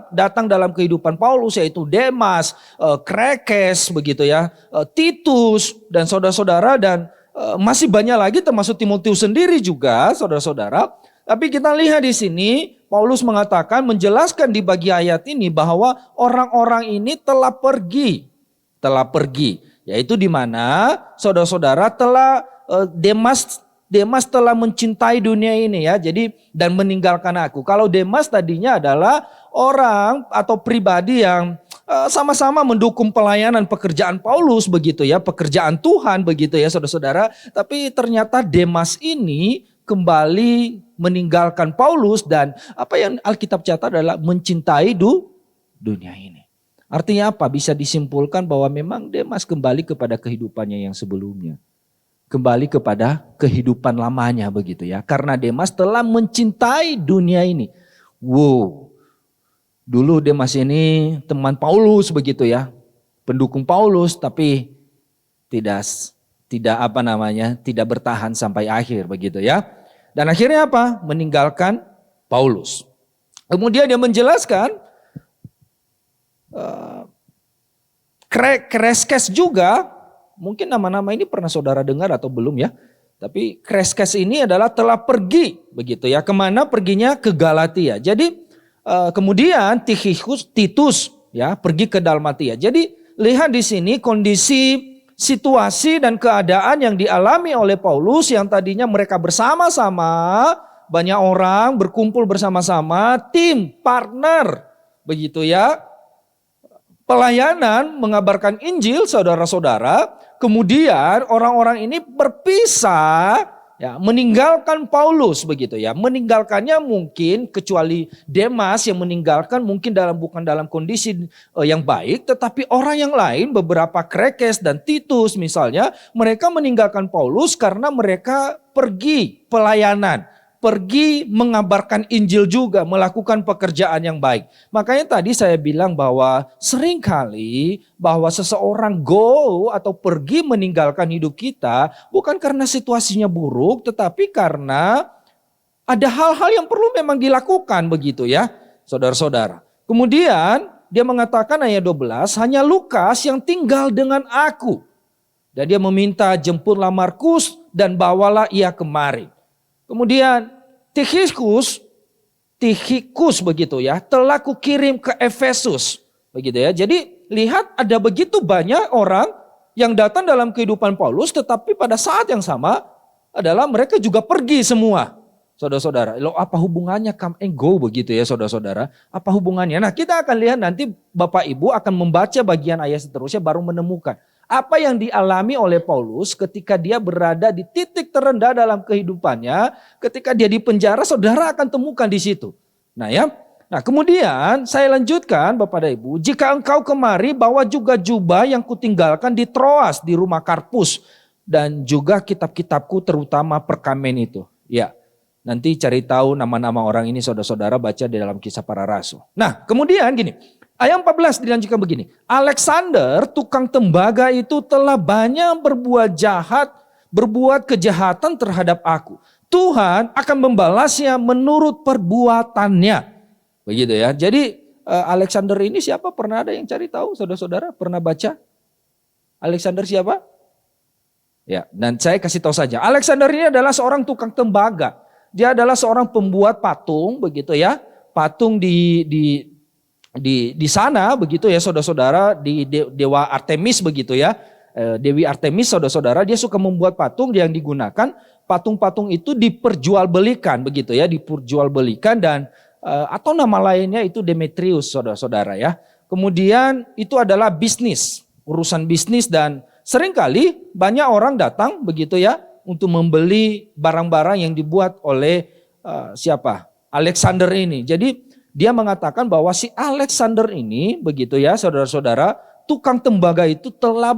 datang dalam kehidupan Paulus, yaitu Demas, Krekes begitu ya, Titus dan saudara-saudara, dan masih banyak lagi termasuk Timotius sendiri juga saudara-saudara. Tapi kita lihat di sini Paulus mengatakan, menjelaskan di bagi ayat ini bahwa orang-orang ini telah pergi, yaitu di mana saudara-saudara Demas telah mencintai dunia ini ya. Jadi dan meninggalkan aku. Kalau Demas tadinya adalah orang atau pribadi yang sama-sama mendukung pelayanan pekerjaan Paulus begitu ya, pekerjaan Tuhan begitu ya saudara-saudara. Tapi ternyata Demas ini kembali meninggalkan Paulus dan apa yang Alkitab catat adalah mencintai dunia ini. Artinya apa? Bisa disimpulkan bahwa memang Demas kembali kepada kehidupannya yang sebelumnya. Kembali kepada kehidupan lamanya begitu ya. Karena Demas telah mencintai dunia ini. Wow. Dulu Demas ini teman Paulus begitu ya. Pendukung Paulus tapi tidak bertahan sampai akhir begitu ya. Dan akhirnya apa? Meninggalkan Paulus. Kemudian dia menjelaskan Kreskes juga. Mungkin nama-nama ini pernah saudara dengar atau belum ya. Tapi Kreskes ini adalah telah pergi begitu ya. Kemana perginya? Ke Galatia. Jadi kemudian Titus ya pergi ke Dalmatia. Jadi lihat di sini kondisi, situasi dan keadaan yang dialami oleh Paulus yang tadinya mereka bersama-sama, banyak orang berkumpul bersama-sama, tim, partner begitu ya. Pelayanan mengabarkan Injil saudara-saudara. Kemudian orang-orang ini berpisah ya, meninggalkan Paulus begitu ya. Meninggalkannya mungkin kecuali Demas yang meninggalkan mungkin bukan dalam kondisi yang baik, tetapi orang yang lain, beberapa Krekes dan Titus misalnya, mereka meninggalkan Paulus karena mereka pergi pelayanan, pergi mengabarkan Injil juga, melakukan pekerjaan yang baik. Makanya tadi saya bilang bahwa seringkali bahwa seseorang go atau pergi meninggalkan hidup kita bukan karena situasinya buruk, tetapi karena ada hal-hal yang perlu memang dilakukan begitu ya, saudara-saudara. Kemudian dia mengatakan ayat 12, hanya Lukas yang tinggal dengan aku. Dan dia meminta jemputlah Markus dan bawalah ia kemari. Kemudian Tikhikus begitu ya, telah kukirim ke Efesus begitu ya. Jadi lihat ada begitu banyak orang yang datang dalam kehidupan Paulus, tetapi pada saat yang sama adalah mereka juga pergi semua. Saudara-saudara, apa hubungannya come and go begitu ya saudara-saudara? Apa hubungannya? Nah kita akan lihat nanti Bapak Ibu akan membaca bagian ayat seterusnya baru menemukan. Apa yang dialami oleh Paulus ketika dia berada di titik terendah dalam kehidupannya, ketika dia di penjara, saudara akan temukan di situ. Nah ya, nah kemudian saya lanjutkan Bapak dan Ibu, jika engkau kemari bawa juga jubah yang kutinggalkan di Troas di rumah Karpus dan juga kitab-kitabku terutama perkamen itu. Ya, nanti cari tahu nama-nama orang ini saudara-saudara baca di dalam Kisah Para Rasul. Nah kemudian gini. Ayat 14 dilanjutkan begini. Alexander tukang tembaga itu telah banyak berbuat kejahatan terhadap aku. Tuhan akan membalasnya menurut perbuatannya. Begitu ya. Jadi Alexander ini siapa? Pernah ada yang cari tahu, saudara-saudara? Pernah baca? Alexander siapa? Ya, dan saya kasih tahu saja. Alexander ini adalah seorang tukang tembaga. Dia adalah seorang pembuat patung, begitu ya. Patung di sana, begitu ya, saudara-saudara, di Dewa Artemis, begitu ya. Dewi Artemis, saudara-saudara, dia suka membuat patung yang digunakan. Patung-patung itu diperjualbelikan, begitu ya, diperjualbelikan dan atau nama lainnya itu Demetrius, saudara-saudara ya. Kemudian itu adalah bisnis, urusan bisnis, dan seringkali banyak orang datang, begitu ya, untuk membeli barang-barang yang dibuat oleh siapa? Alexander ini. Jadi dia mengatakan bahwa si Alexander ini, begitu ya, saudara-saudara, tukang tembaga itu telah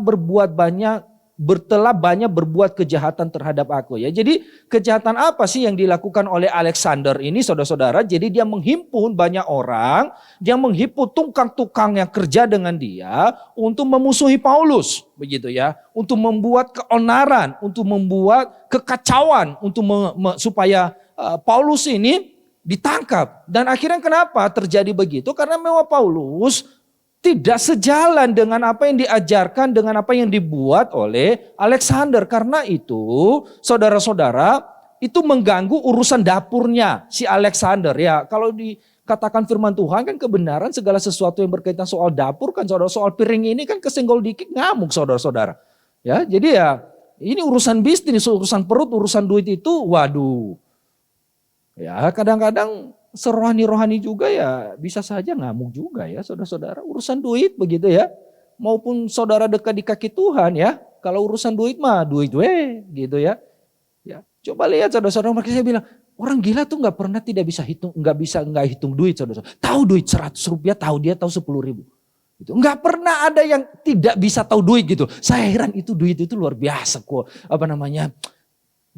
banyak berbuat kejahatan terhadap aku ya. Jadi kejahatan apa sih yang dilakukan oleh Alexander ini, saudara-saudara? Jadi dia menghimpun banyak orang, dia menghimpun tukang-tukang yang kerja dengan dia untuk memusuhi Paulus, begitu ya, untuk membuat keonaran, untuk membuat kekacauan, untuk supaya Paulus ini ditangkap. Dan akhirnya kenapa terjadi begitu? Karena memang Paulus tidak sejalan dengan apa yang diajarkan, dengan apa yang dibuat oleh Alexander. Karena itu, saudara-saudara, itu mengganggu urusan dapurnya si Alexander. Ya, kalau dikatakan firman Tuhan kan kebenaran, segala sesuatu yang berkaitan soal dapur kan, saudara, soal piring ini kan kesenggol dikit ngamuk, saudara-saudara. Ya, jadi ya ini urusan bisnis, urusan perut, urusan duit itu, waduh. Ya, kadang-kadang serohani-rohani juga ya bisa saja ngamuk juga ya, saudara-saudara. Urusan duit begitu ya. Maupun saudara dekat di kaki Tuhan ya. Kalau urusan duit mah duit gitu ya. Ya, coba lihat saudara-saudara, makanya saya bilang orang gila tuh nggak pernah tidak bisa hitung, nggak hitung duit, saudara-saudara. Tahu duit 100 rupiah, tahu dia tahu 10.000. Itu nggak pernah ada yang tidak bisa tahu duit gitu. Saya heran itu duit itu luar biasa kok.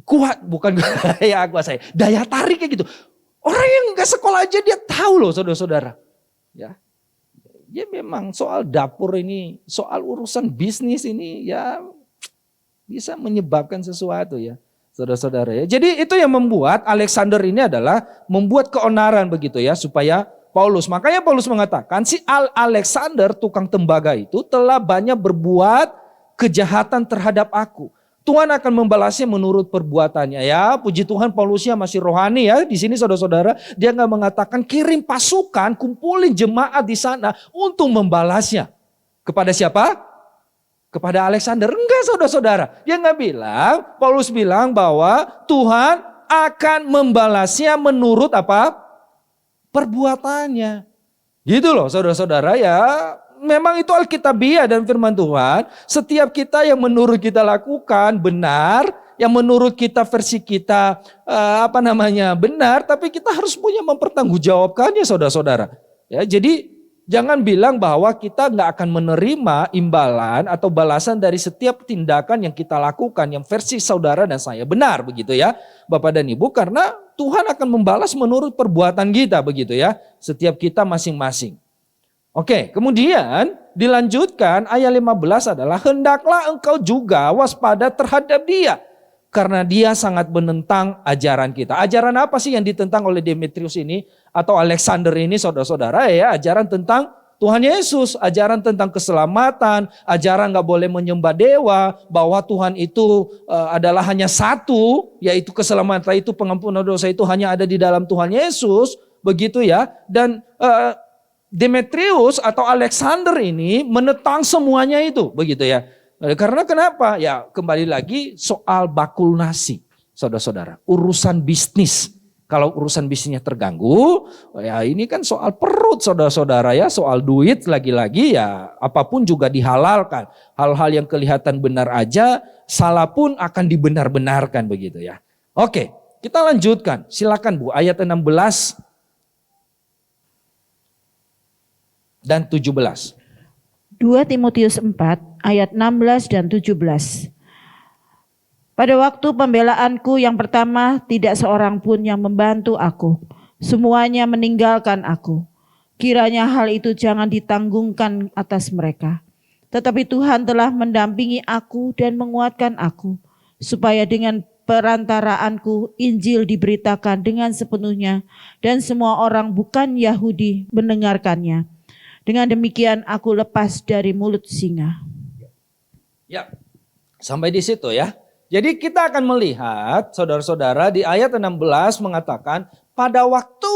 Kuat, bukan ya saya. Daya tariknya gitu. Orang yang gak sekolah aja dia tahu loh, saudara-saudara. Ya, memang soal dapur ini, soal urusan bisnis ini ya bisa menyebabkan sesuatu ya, saudara-saudara ya. Jadi itu yang membuat Alexander ini adalah membuat keonaran begitu ya, supaya Paulus. Makanya Paulus mengatakan si Alexander tukang tembaga itu telah banyak berbuat kejahatan terhadap aku. Tuhan akan membalasnya menurut perbuatannya ya. Puji Tuhan, Paulusnya masih rohani ya. Di sini saudara-saudara, dia nggak mengatakan kirim pasukan, kumpulin jemaat di sana untuk membalasnya. Kepada siapa? Kepada Alexander. Enggak, saudara-saudara. Dia nggak bilang, Paulus bilang bahwa Tuhan akan membalasnya menurut apa? Perbuatannya. Gitu loh, saudara-saudara ya. Memang itu Alkitabiah dan firman Tuhan. Setiap kita yang menurut kita lakukan benar, yang menurut kita versi kita benar, tapi kita harus punya mempertanggungjawabkannya, saudara-saudara. Ya, jadi jangan bilang bahwa kita nggak akan menerima imbalan atau balasan dari setiap tindakan yang kita lakukan, yang versi saudara dan saya benar, begitu ya, Bapak dan Ibu, karena Tuhan akan membalas menurut perbuatan kita, begitu ya, setiap kita masing-masing. Oke, kemudian dilanjutkan ayat 15 adalah hendaklah engkau juga waspada terhadap dia karena dia sangat menentang ajaran kita. Ajaran apa sih yang ditentang oleh Demetrius ini atau Alexander ini, saudara-saudara ya? Ajaran tentang Tuhan Yesus, ajaran tentang keselamatan, ajaran gak boleh menyembah dewa, bahwa Tuhan itu adalah hanya satu, yaitu keselamatan itu, pengampunan dosa itu hanya ada di dalam Tuhan Yesus, begitu ya. Dan Demetrius atau Alexander ini menentang semuanya itu, begitu ya. Karena kenapa? Ya kembali lagi soal bakul nasi, saudara-saudara. Urusan bisnis. Kalau urusan bisnisnya terganggu, ya ini kan soal perut, saudara-saudara ya. Soal duit lagi-lagi ya apapun juga dihalalkan. Hal-hal yang kelihatan benar aja, salah pun akan dibenar-benarkan, begitu ya. Oke, kita lanjutkan. Silakan Bu, ayat 16. Dan 17. 2 Timotius 4 ayat 16 dan 17. Pada waktu pembelaanku yang pertama tidak seorang pun yang membantu aku. Semuanya meninggalkan aku. Kiranya hal itu jangan ditanggungkan atas mereka. Tetapi Tuhan telah mendampingi aku dan menguatkan aku. Supaya dengan perantaraanku Injil diberitakan dengan sepenuhnya dan semua orang bukan Yahudi mendengarkannya. Dengan demikian aku lepas dari mulut singa. Ya, sampai di situ ya. Jadi kita akan melihat saudara-saudara di ayat 16 mengatakan pada waktu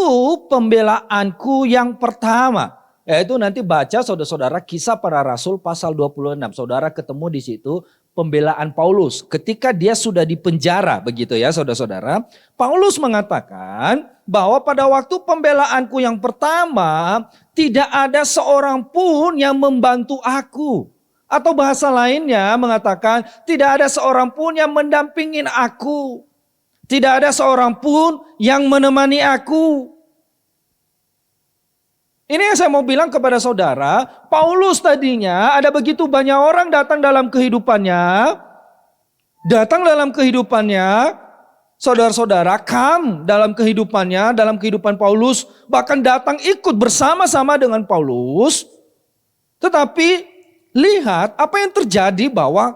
pembelaanku yang pertama. Yaitu nanti baca saudara-saudara Kisah Para Rasul pasal 26. Saudara ketemu di situ pembelaan Paulus ketika dia sudah dipenjara begitu ya saudara-saudara. Paulus mengatakan bahwa pada waktu pembelaanku yang pertama tidak ada seorang pun yang membantu aku. Atau bahasa lainnya mengatakan tidak ada seorang pun yang mendampingin aku. Tidak ada seorang pun yang menemani aku. Ini yang saya mau bilang kepada saudara, Paulus tadinya ada begitu banyak orang datang dalam kehidupannya. Saudara-saudara, dalam kehidupan Paulus, bahkan datang ikut bersama-sama dengan Paulus. Tetapi lihat apa yang terjadi bahwa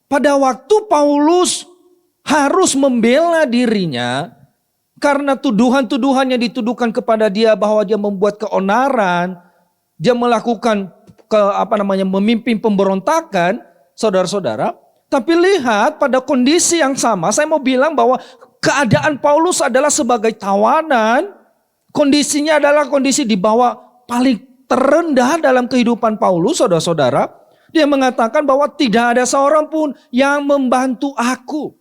pada waktu Paulus harus membela dirinya, karena tuduhan-tuduhan yang dituduhkan kepada dia bahwa dia membuat keonaran, dia melakukan memimpin pemberontakan, saudara-saudara. Tapi lihat pada kondisi yang sama, saya mau bilang bahwa keadaan Paulus adalah sebagai tawanan, kondisinya adalah kondisi di bawah paling terendah dalam kehidupan Paulus, saudara-saudara. Dia mengatakan bahwa tidak ada seorang pun yang membantu aku.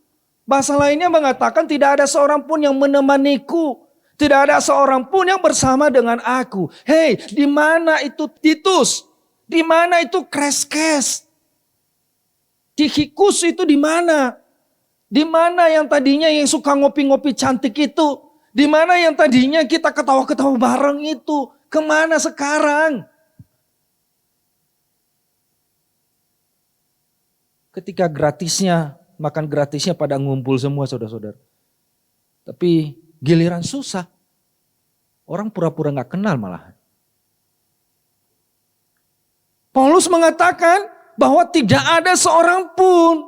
Bahasa lainnya mengatakan tidak ada seorang pun yang menemaniku. Tidak ada seorang pun yang bersama dengan aku. Hei, di mana itu Titus? Di mana itu Kreskes? Tikhikus itu di mana? Di mana yang tadinya yang suka ngopi-ngopi cantik itu? Di mana yang tadinya kita ketawa-ketawa bareng itu? Kemana sekarang? Ketika makan gratisnya pada ngumpul semua saudara-saudara. Tapi giliran susah. Orang pura-pura gak kenal malahan. Paulus mengatakan bahwa tidak ada seorang pun.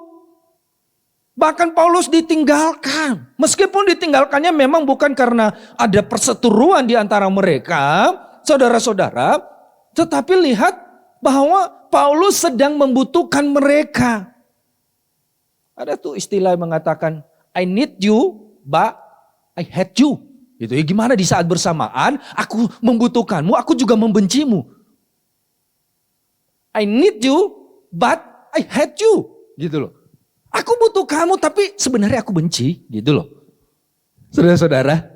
Bahkan Paulus ditinggalkan. Meskipun ditinggalkannya memang bukan karena ada perseteruan di antara mereka. Saudara-saudara. Tetapi lihat bahwa Paulus sedang membutuhkan mereka. Ada tuh istilah yang mengatakan, I need you, but I hate you. Gitu ya, gimana di saat bersamaan, aku membutuhkanmu, aku juga membencimu. I need you, but I hate you. Gitu loh. Aku butuh kamu, tapi sebenarnya aku benci. Gitu loh. Saudara-saudara,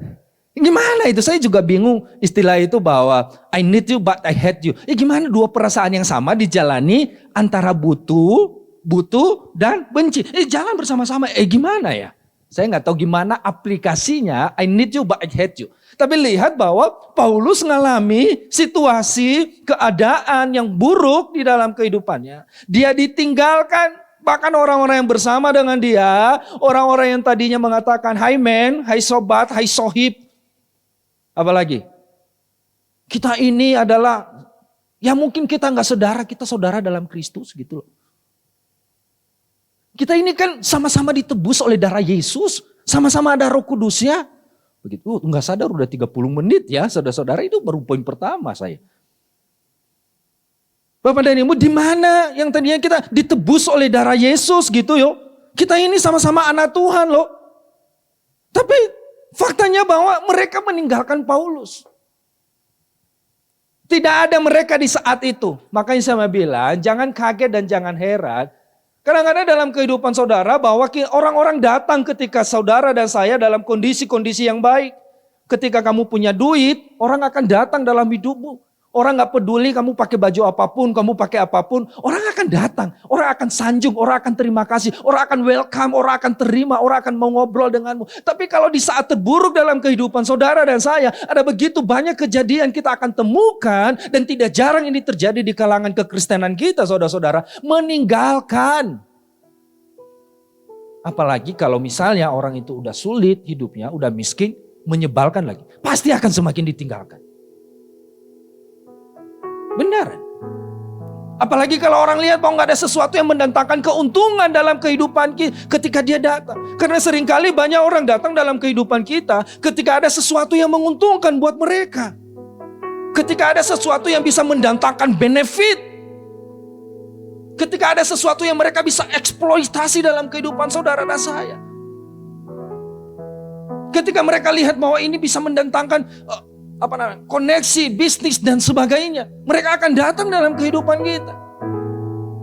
gimana itu? Saya juga bingung istilah itu bahwa I need you, but I hate you. Gimana dua perasaan yang sama dijalani antara butuh dan benci. Jangan bersama-sama. Gimana ya? Saya nggak tahu gimana aplikasinya. I need you but I hate you. Tapi lihat bahwa Paulus mengalami situasi keadaan yang buruk di dalam kehidupannya. Dia ditinggalkan. Bahkan orang-orang yang bersama dengan dia. Orang-orang yang tadinya mengatakan hai men, hai sobat, hai sohib. Apalagi? Kita ini adalah, ya mungkin kita nggak saudara, kita saudara dalam Kristus gitu loh. Kita ini kan sama-sama ditebus oleh darah Yesus. Sama-sama ada Roh Kudusnya. Begitu, enggak sadar udah 30 menit ya. Saudara-saudara, itu baru poin pertama saya. Bapak dan Ibu, di mana yang tadinya kita ditebus oleh darah Yesus gitu yo. Kita ini sama-sama anak Tuhan loh. Tapi faktanya bahwa mereka meninggalkan Paulus. Tidak ada mereka di saat itu. Makanya saya bilang, jangan kaget dan jangan heran. Kadang-kadang dalam kehidupan saudara bahwa orang-orang datang ketika saudara dan saya dalam kondisi-kondisi yang baik. Ketika kamu punya duit, orang akan datang dalam hidupmu. Orang gak peduli kamu pakai baju apapun, kamu pakai apapun. Orang akan datang, orang akan sanjung, orang akan terima kasih. Orang akan welcome, orang akan terima, orang akan mau ngobrol denganmu. Tapi kalau di saat terburuk dalam kehidupan saudara dan saya, ada begitu banyak kejadian kita akan temukan. Dan tidak jarang ini terjadi di kalangan kekristenan kita saudara-saudara. Meninggalkan. Apalagi kalau misalnya orang itu udah sulit hidupnya, udah miskin, menyebalkan lagi. Pasti akan semakin ditinggalkan. Benar. Apalagi kalau orang lihat bahwa nggak ada sesuatu yang mendatangkan keuntungan dalam kehidupan kita ketika dia datang. Karena seringkali banyak orang datang dalam kehidupan kita ketika ada sesuatu yang menguntungkan buat mereka. Ketika ada sesuatu yang bisa mendatangkan benefit. Ketika ada sesuatu yang mereka bisa eksploitasi dalam kehidupan saudara dan saya. Ketika mereka lihat bahwa ini bisa mendatangkan koneksi, bisnis dan sebagainya. Mereka akan datang dalam kehidupan kita.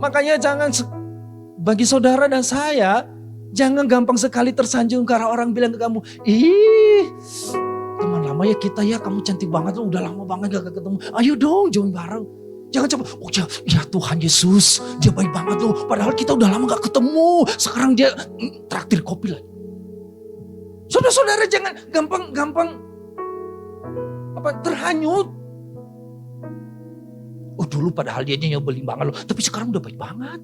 Makanya bagi saudara dan saya, jangan gampang sekali tersanjung karena orang bilang ke kamu, ih teman lama ya kita ya, kamu cantik banget, udah lama banget gak ketemu. Ayo dong join bareng. Jangan coba, oh ya Tuhan Yesus, dia baik banget loh. Padahal kita udah lama gak ketemu, sekarang dia traktir kopi lagi. Saudara-saudara jangan gampang terhanyut. Oh dulu padahal dia nyebelin banget loh, tapi sekarang udah baik banget.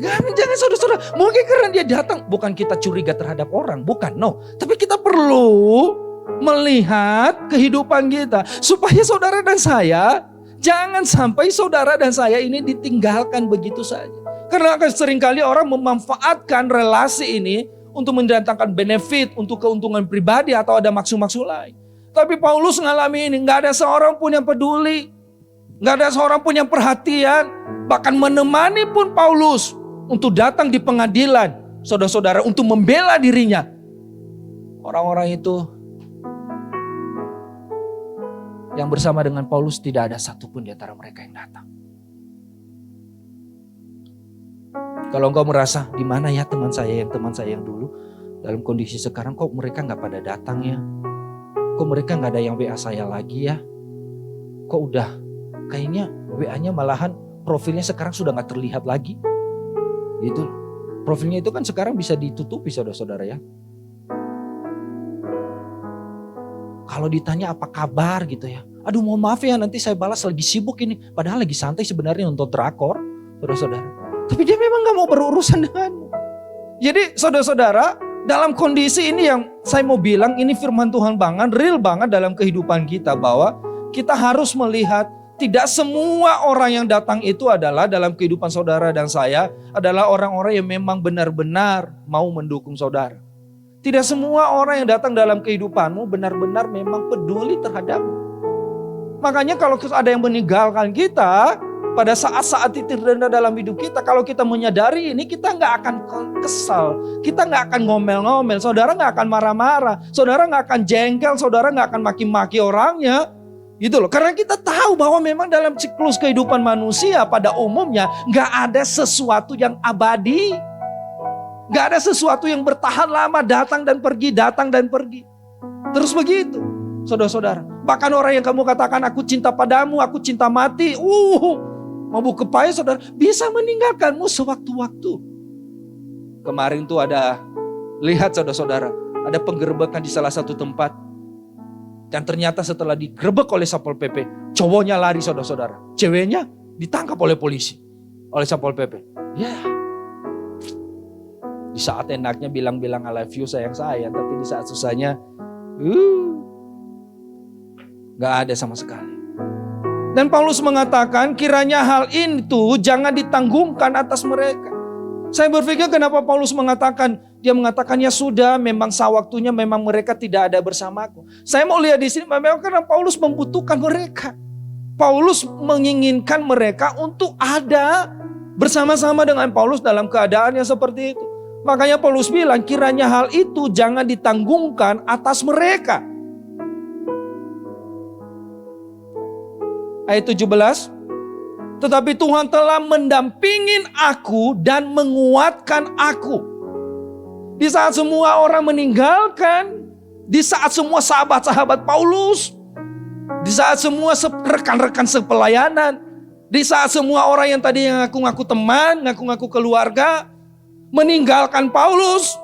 Jangan saudara-saudara, mungkin karena dia datang, bukan kita curiga terhadap orang, bukan, no. Tapi kita perlu melihat kehidupan kita, supaya saudara dan saya, jangan sampai saudara dan saya ini ditinggalkan begitu saja. Karena akan seringkali orang memanfaatkan relasi ini untuk mendatangkan benefit, untuk keuntungan pribadi atau ada maksud-maksud lain. Tapi Paulus ngalami ini, gak ada seorang pun yang peduli. Gak ada seorang pun yang perhatian. Bahkan menemani pun Paulus untuk datang di pengadilan. Saudara-saudara, untuk membela dirinya. Orang-orang itu yang bersama dengan Paulus tidak ada satupun di antara mereka yang datang. Kalau engkau merasa, di mana ya teman saya yang dulu. Dalam kondisi sekarang kok mereka gak pada datang ya. Kok mereka gak ada yang WA saya lagi ya? Kok udah kayaknya WA-nya malahan profilnya sekarang sudah gak terlihat lagi. Gitu. Profilnya itu kan sekarang bisa ditutupi saudara-saudara ya. Kalau ditanya apa kabar gitu ya. Aduh mohon maaf ya nanti saya balas lagi sibuk ini. Padahal lagi santai sebenarnya nonton drakor saudara-saudara. Tapi dia memang gak mau berurusan denganmu. Jadi saudara-saudara, dalam kondisi ini yang saya mau bilang, ini firman Tuhan banget, real banget dalam kehidupan kita, bahwa kita harus melihat tidak semua orang yang datang itu adalah dalam kehidupan saudara dan saya adalah orang-orang yang memang benar-benar mau mendukung saudara. Tidak semua orang yang datang dalam kehidupanmu benar-benar memang peduli terhadapmu. Makanya kalau ada yang meninggalkan kita pada saat-saat titik rendah dalam hidup kita, kalau kita menyadari ini, kita gak akan kesal, kita gak akan ngomel-ngomel, saudara gak akan marah-marah, saudara gak akan jengkel, saudara gak akan maki-maki orangnya, gitu loh. Karena kita tahu bahwa memang dalam siklus kehidupan manusia pada umumnya gak ada sesuatu yang abadi, gak ada sesuatu yang bertahan lama, datang dan pergi, terus begitu, saudara-saudara. Bahkan orang yang kamu katakan aku cinta padamu, aku cinta mati, mabuk kepaya saudara, bisa meninggalkanmu sewaktu-waktu. Kemarin tuh lihat saudara-saudara, ada penggerebekan di salah satu tempat. Dan ternyata setelah digerebek oleh Satpol PP, cowoknya lari saudara-saudara. Ceweknya ditangkap oleh polisi, oleh Satpol PP. Ya, di saat enaknya bilang-bilang I love you sayang, tapi di saat susahnya, gak ada sama sekali. Dan Paulus mengatakan kiranya hal itu jangan ditanggungkan atas mereka. Saya berpikir kenapa Paulus mengatakan, dia mengatakan ya sudah memang sewaktunya memang mereka tidak ada bersamaku. Saya mau lihat di sini memang karena Paulus membutuhkan mereka. Paulus menginginkan mereka untuk ada bersama-sama dengan Paulus dalam keadaan yang seperti itu. Makanya Paulus bilang kiranya hal itu jangan ditanggungkan atas mereka. Ayat 17, tetapi Tuhan telah mendampingin aku dan menguatkan aku. Di saat semua orang meninggalkan, di saat semua sahabat-sahabat Paulus, di saat semua rekan-rekan sepelayanan, di saat semua orang yang tadi yang ngaku-ngaku teman, ngaku-ngaku keluarga, meninggalkan Paulus.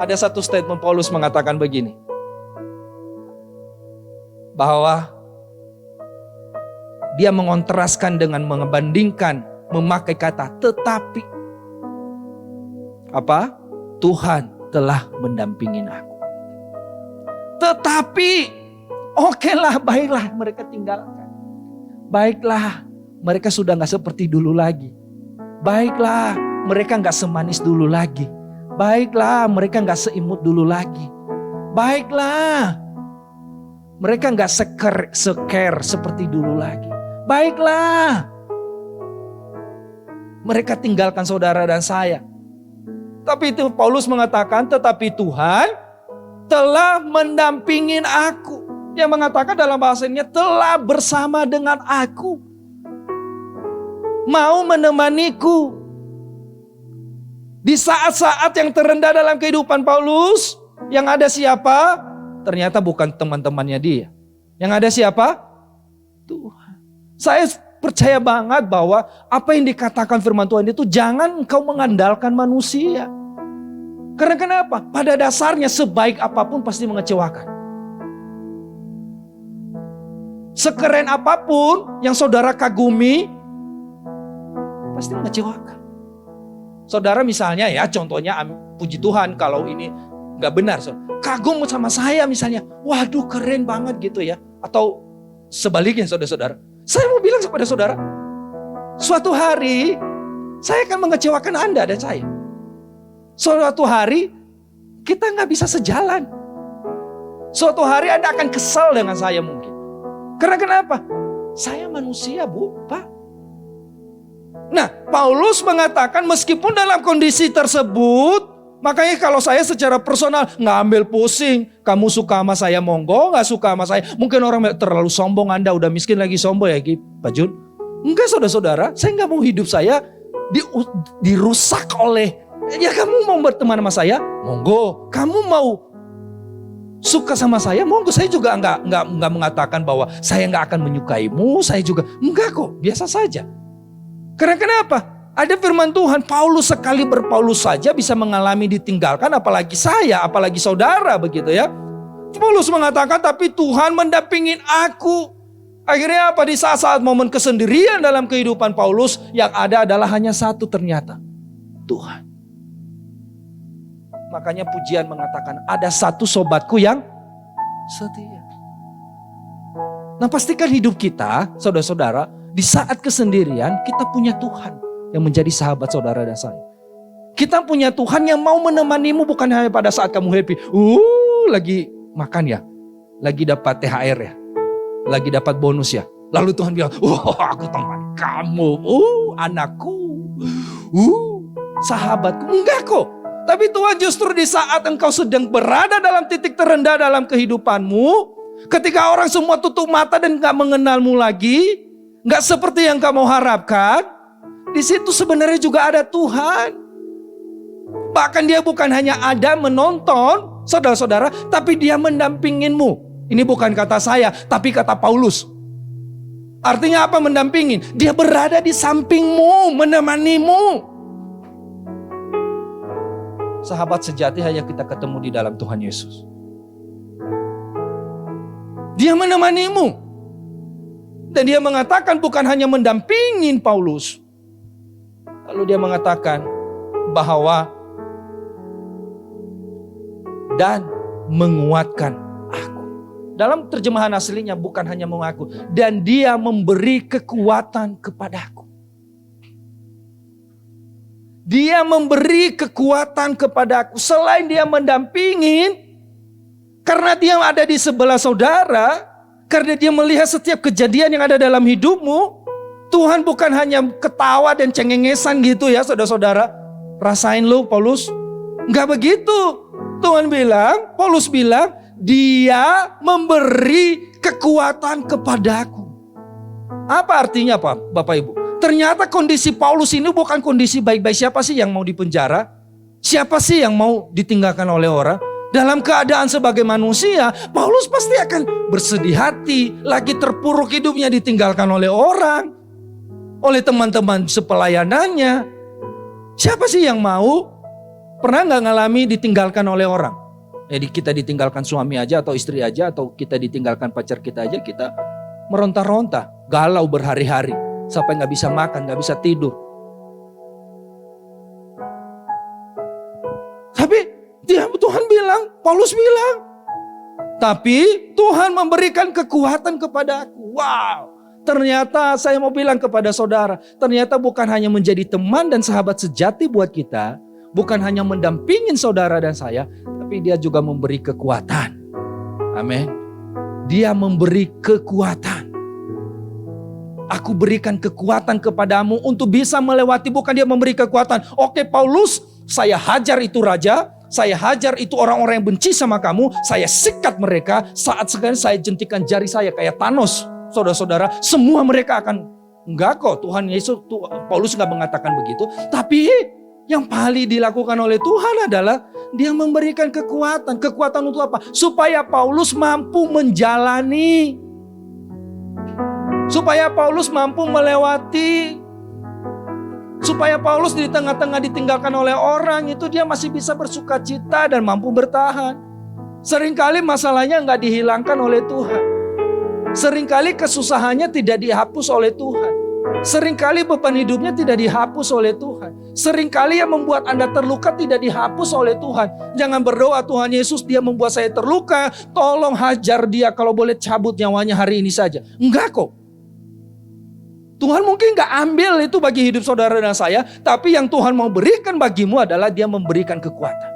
Ada satu statement Paulus mengatakan begini, bahwa dia mengontraskan dengan membandingkan, memakai kata tetapi. Apa? Tuhan telah mendampingin aku. Tetapi, okelah, baiklah mereka tinggalkan. Baiklah, mereka sudah gak seperti dulu lagi. Baiklah, mereka gak semanis dulu lagi. Baiklah, mereka gak seimut dulu lagi. Baiklah, mereka gak seker seperti dulu lagi. Baiklah, mereka tinggalkan saudara dan saya. Tapi itu Paulus mengatakan, tetapi Tuhan telah mendampingin aku. Yang mengatakan dalam bahasanya, telah bersama dengan aku. Mau menemaniku. Di saat-saat yang terendah dalam kehidupan Paulus, yang ada siapa? Ternyata bukan teman-temannya dia. Yang ada siapa? Tuhan. Saya percaya banget bahwa apa yang dikatakan firman Tuhan itu, jangan engkau mengandalkan manusia. Karena kenapa? Pada dasarnya sebaik apapun pasti mengecewakan. Sekeren apapun yang saudara kagumi, pasti mengecewakan. Saudara misalnya ya, contohnya puji Tuhan kalau ini gak benar. Kagum sama saya misalnya, waduh keren banget gitu ya. Atau sebaliknya saudara-saudara. Saya mau bilang kepada saudara, suatu hari saya akan mengecewakan Anda dan saya. Suatu hari kita gak bisa sejalan. Suatu hari Anda akan kesal dengan saya mungkin. Karena kenapa? Saya manusia, Bu, Pak. Nah, Paulus mengatakan meskipun dalam kondisi tersebut, makanya kalau saya secara personal nggak ambil pusing, kamu suka sama saya monggo, nggak suka sama saya. Mungkin orang terlalu sombong, Anda udah miskin lagi sombong ya, Pak Jun. Enggak saudara-saudara, saya nggak mau hidup saya dirusak oleh, ya kamu mau berteman sama saya, monggo. Kamu mau suka sama saya, monggo. Saya juga nggak mengatakan bahwa saya nggak akan menyukaimu, saya juga enggak kok, biasa saja. Karena kenapa? Ada firman Tuhan, Paulus sekali berpaulus saja bisa mengalami ditinggalkan, apalagi saya, apalagi saudara begitu ya. Paulus mengatakan, tapi Tuhan mendampingin aku. Akhirnya apa? Di saat-saat momen kesendirian dalam kehidupan Paulus, yang ada adalah hanya satu ternyata, Tuhan. Makanya pujian mengatakan, ada satu sobatku yang setia. Nah pastikan hidup kita, saudara-saudara, di saat kesendirian kita punya Tuhan yang menjadi sahabat saudara dan saya. Kita punya Tuhan yang mau menemanimu bukan hanya pada saat kamu happy. Lagi makan ya, lagi dapat THR ya, lagi dapat bonus ya. Lalu Tuhan bilang, aku teman kamu, anakku, sahabatku. Enggak kok. Tapi Tuhan justru di saat engkau sedang berada dalam titik terendah dalam kehidupanmu, ketika orang semua tutup mata dan gak mengenalmu lagi, gak seperti yang kamu harapkan, di situ sebenarnya juga ada Tuhan. Bahkan dia bukan hanya ada menonton, saudara-saudara, tapi dia mendampinginmu. Ini bukan kata saya, tapi kata Paulus. Artinya apa mendampingin? Dia berada di sampingmu, menemanimu. Sahabat sejati hanya kita ketemu di dalam Tuhan Yesus. Dia menemanimu. Dan dia mengatakan bukan hanya mendampingin Paulus. Lalu dia mengatakan bahwa dan menguatkan aku. Dalam terjemahan aslinya bukan hanya mengaku. Dan dia memberi kekuatan kepadaku. Dia memberi kekuatan kepadaku. Selain dia mendampingin, karena dia ada di sebelah saudara, karena dia melihat setiap kejadian yang ada dalam hidupmu, Tuhan bukan hanya ketawa dan cengengesan gitu ya saudara-saudara. Rasain lu Paulus. Enggak begitu. Tuhan bilang, Paulus bilang, dia memberi kekuatan kepadaku. Apa artinya Pak, Bapak Ibu? Ternyata kondisi Paulus ini bukan kondisi baik-baik. Siapa sih yang mau dipenjara? Siapa sih yang mau ditinggalkan oleh orang? Dalam keadaan sebagai manusia, Paulus pasti akan bersedih hati, lagi terpuruk hidupnya ditinggalkan oleh orang, oleh teman-teman sepelayanannya. Siapa sih yang mau? Pernah gak ngalami ditinggalkan oleh orang? Jadi kita ditinggalkan suami aja atau istri aja, atau kita ditinggalkan pacar kita aja, kita meronta-ronta, galau berhari-hari, sampai gak bisa makan, gak bisa tidur. Tapi Tuhan bilang, Paulus bilang, tapi Tuhan memberikan kekuatan kepada aku. Wow, Ternyata saya mau bilang kepada saudara, ternyata bukan hanya menjadi teman dan sahabat sejati buat kita, bukan hanya mendampingin saudara dan saya, tapi dia juga memberi kekuatan. Amin. Dia memberi kekuatan. Aku berikan kekuatan kepadamu untuk bisa melewati, bukan dia memberi kekuatan. Oke Paulus, saya hajar itu raja, saya hajar itu orang-orang yang benci sama kamu, saya sikat mereka, saat sekali saya jentikan jari saya kayak Thanos. Saudara-saudara, semua mereka akan, enggak kok, Tuhan Yesus, Paulus enggak mengatakan begitu. Tapi yang paling dilakukan oleh Tuhan adalah dia memberikan kekuatan. Kekuatan untuk apa? Supaya Paulus mampu menjalani. Supaya Paulus mampu melewati. Supaya Paulus di tengah-tengah ditinggalkan oleh orang, itu dia masih bisa bersuka cita dan mampu bertahan. Seringkali masalahnya enggak dihilangkan oleh Tuhan. Seringkali kesusahannya tidak dihapus oleh Tuhan. Seringkali beban hidupnya tidak dihapus oleh Tuhan. Seringkali yang membuat Anda terluka tidak dihapus oleh Tuhan. Jangan berdoa, Tuhan Yesus, dia membuat saya terluka, tolong hajar dia, kalau boleh cabut nyawanya hari ini saja. Enggak kok. Tuhan mungkin gak ambil itu bagi hidup saudara dan saya, tapi yang Tuhan mau berikan bagimu adalah dia memberikan kekuatan.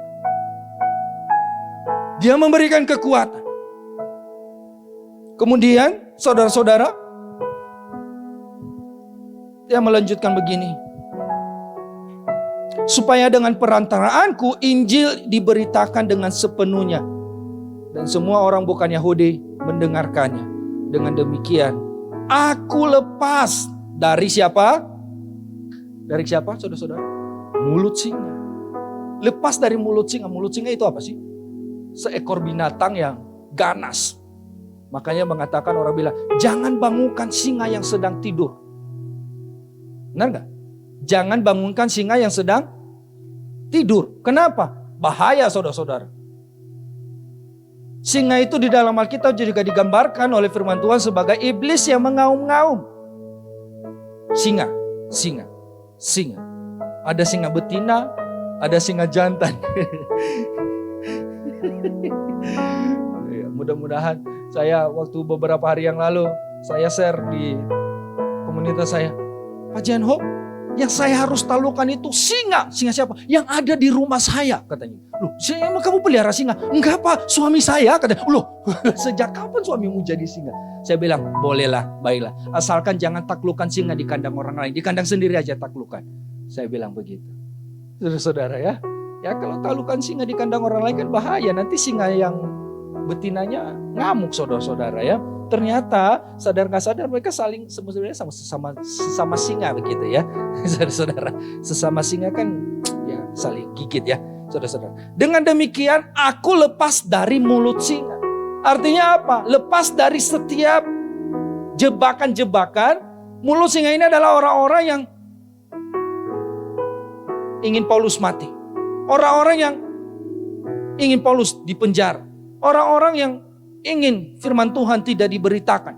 Dia memberikan kekuatan. Kemudian saudara-saudara, dia melanjutkan begini. Supaya dengan perantaraanku Injil diberitakan dengan sepenuhnya. Dan semua orang bukan Yahudi mendengarkannya. Dengan demikian, aku lepas dari siapa? Dari siapa saudara-saudara? Mulut singa. Lepas dari mulut singa. Mulut singa itu apa sih? Seekor binatang yang ganas. Makanya mengatakan orang bilang, jangan bangunkan singa yang sedang tidur. Benar gak? Jangan bangunkan singa yang sedang tidur. Kenapa? Bahaya saudara-saudara. Singa itu di dalam Alkitab juga digambarkan oleh firman Tuhan sebagai iblis yang mengaum-ngaum. Singa. Ada singa betina, ada singa jantan. Mudah-mudahan saya waktu beberapa hari yang lalu, saya share di komunitas saya. Pak Janho, yang saya harus taklukkan itu singa. Singa siapa? Yang ada di rumah saya, katanya. Loh, emang kamu pelihara singa? Enggak Pak, suami saya, katanya. Loh, sejak kapan suamimu jadi singa? Saya bilang, bolehlah, baiklah. Asalkan jangan taklukkan singa di kandang orang lain. Di kandang sendiri aja taklukkan. Saya bilang begitu. Saudara-saudara ya. Ya kalau taklukkan singa di kandang orang lain kan bahaya. Nanti singa yang betinanya ngamuk saudara-saudara ya. Ternyata sadar gak sadar mereka saling sebenarnya sama singa begitu ya. Saudara-saudara, sesama singa kan ya saling gigit ya, saudara-saudara. Dengan demikian aku lepas dari mulut singa. Artinya apa? Lepas dari setiap jebakan-jebakan. Mulut singa ini adalah orang-orang yang ingin Paulus mati. Orang-orang yang ingin Paulus dipenjara. Orang-orang yang ingin firman Tuhan tidak diberitakan.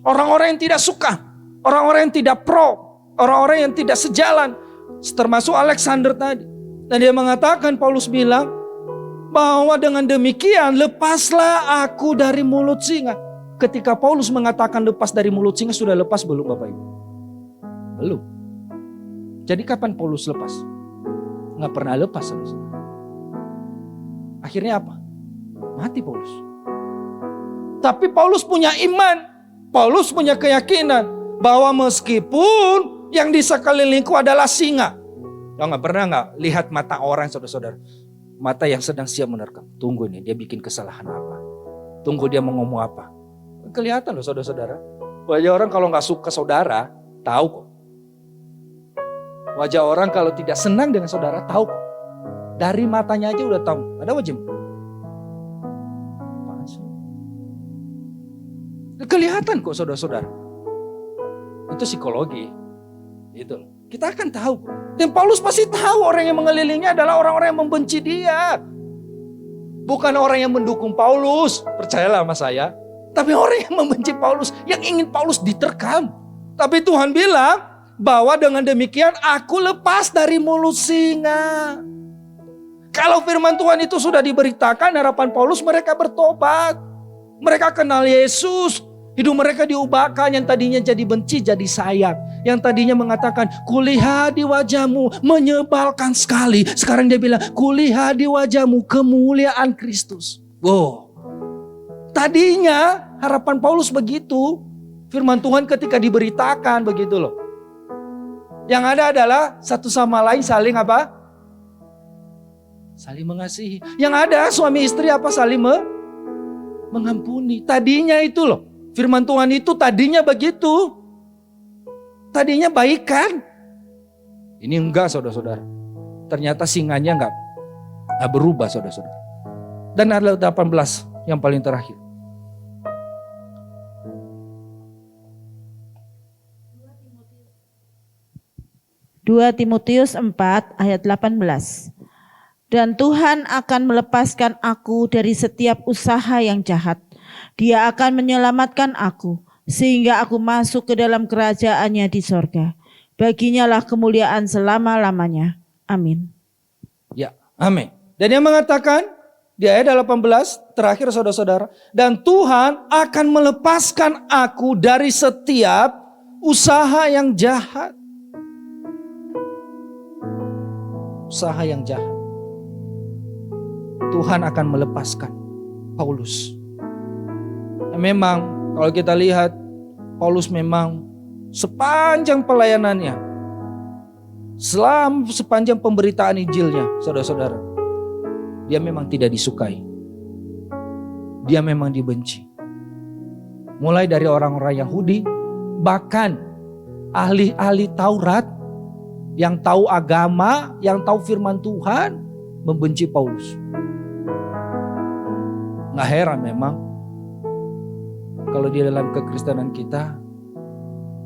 Orang-orang yang tidak suka. Orang-orang yang tidak pro. Orang-orang yang tidak sejalan. Termasuk Alexander tadi. Dan dia mengatakan, Paulus bilang, bahwa dengan demikian lepaslah aku dari mulut singa. Ketika Paulus mengatakan lepas dari mulut singa, sudah lepas belum Bapak Ibu? Belum. Jadi kapan Paulus lepas? Nggak pernah lepas. Akhirnya apa? Mati Paulus. Tapi Paulus punya iman. Paulus punya keyakinan bahwa meskipun yang di sekelilingku adalah singa. Nggak pernah lihat mata orang saudara-saudara. Mata yang sedang siap menerkam. Tunggu nih dia bikin kesalahan apa. Tunggu dia mau ngomong apa. Kelihatan loh saudara-saudara. Wajah orang kalau nggak suka saudara tahu kok. Wajah orang kalau tidak senang dengan saudara tahu kok. Dari matanya aja udah tahu. Ada wajah. Kelihatan kok saudara-saudara. Itu psikologi. Itu. Kita akan tahu. Dan Paulus pasti tahu orang yang mengelilingnya adalah orang-orang yang membenci dia. Bukan orang yang mendukung Paulus. Percayalah sama saya. Tapi orang yang membenci Paulus. Yang ingin Paulus diterkam. Tapi Tuhan bilang bahwa dengan demikian aku lepas dari mulut singa. Kalau firman Tuhan itu sudah diberitakan, harapan Paulus mereka bertobat. Mereka kenal Yesus. Hidup mereka diubahkan, yang tadinya jadi benci jadi sayang. Yang tadinya mengatakan, kulihat di wajahmu menyebalkan sekali. Sekarang dia bilang, kulihat di wajahmu kemuliaan Kristus. Wow. Tadinya harapan Paulus begitu. Firman Tuhan ketika diberitakan begitu loh. Yang ada adalah satu sama lain saling apa? Saling mengasihi. Yang ada suami istri apa? Saling mengampuni. Tadinya itu loh. Firman Tuhan itu tadinya begitu. Tadinya baik kan? Ini enggak saudara-saudara. Ternyata singanya enggak berubah saudara-saudara. Dan ada 18 yang paling terakhir. Dua Timotius 4 ayat 18. Dan Tuhan akan melepaskan aku dari setiap usaha yang jahat. Dia akan menyelamatkan aku sehingga aku masuk ke dalam kerajaannya di sorga. Baginya lah kemuliaan selama-lamanya. Amin. Ya, amin. Dan yang mengatakan di ayat 18 terakhir saudara-saudara. Dan Tuhan akan melepaskan aku dari setiap usaha yang jahat. Usaha yang jahat. Tuhan akan melepaskan Paulus. Memang kalau kita lihat Paulus memang sepanjang pelayanannya, sepanjang pemberitaan Injilnya, saudara-saudara, dia memang tidak disukai. Dia memang dibenci. Mulai dari orang-orang Yahudi, bahkan ahli-ahli Taurat yang tahu agama, yang tahu firman Tuhan, membenci Paulus. Nggak heran memang kalau di dalam kekristenan kita,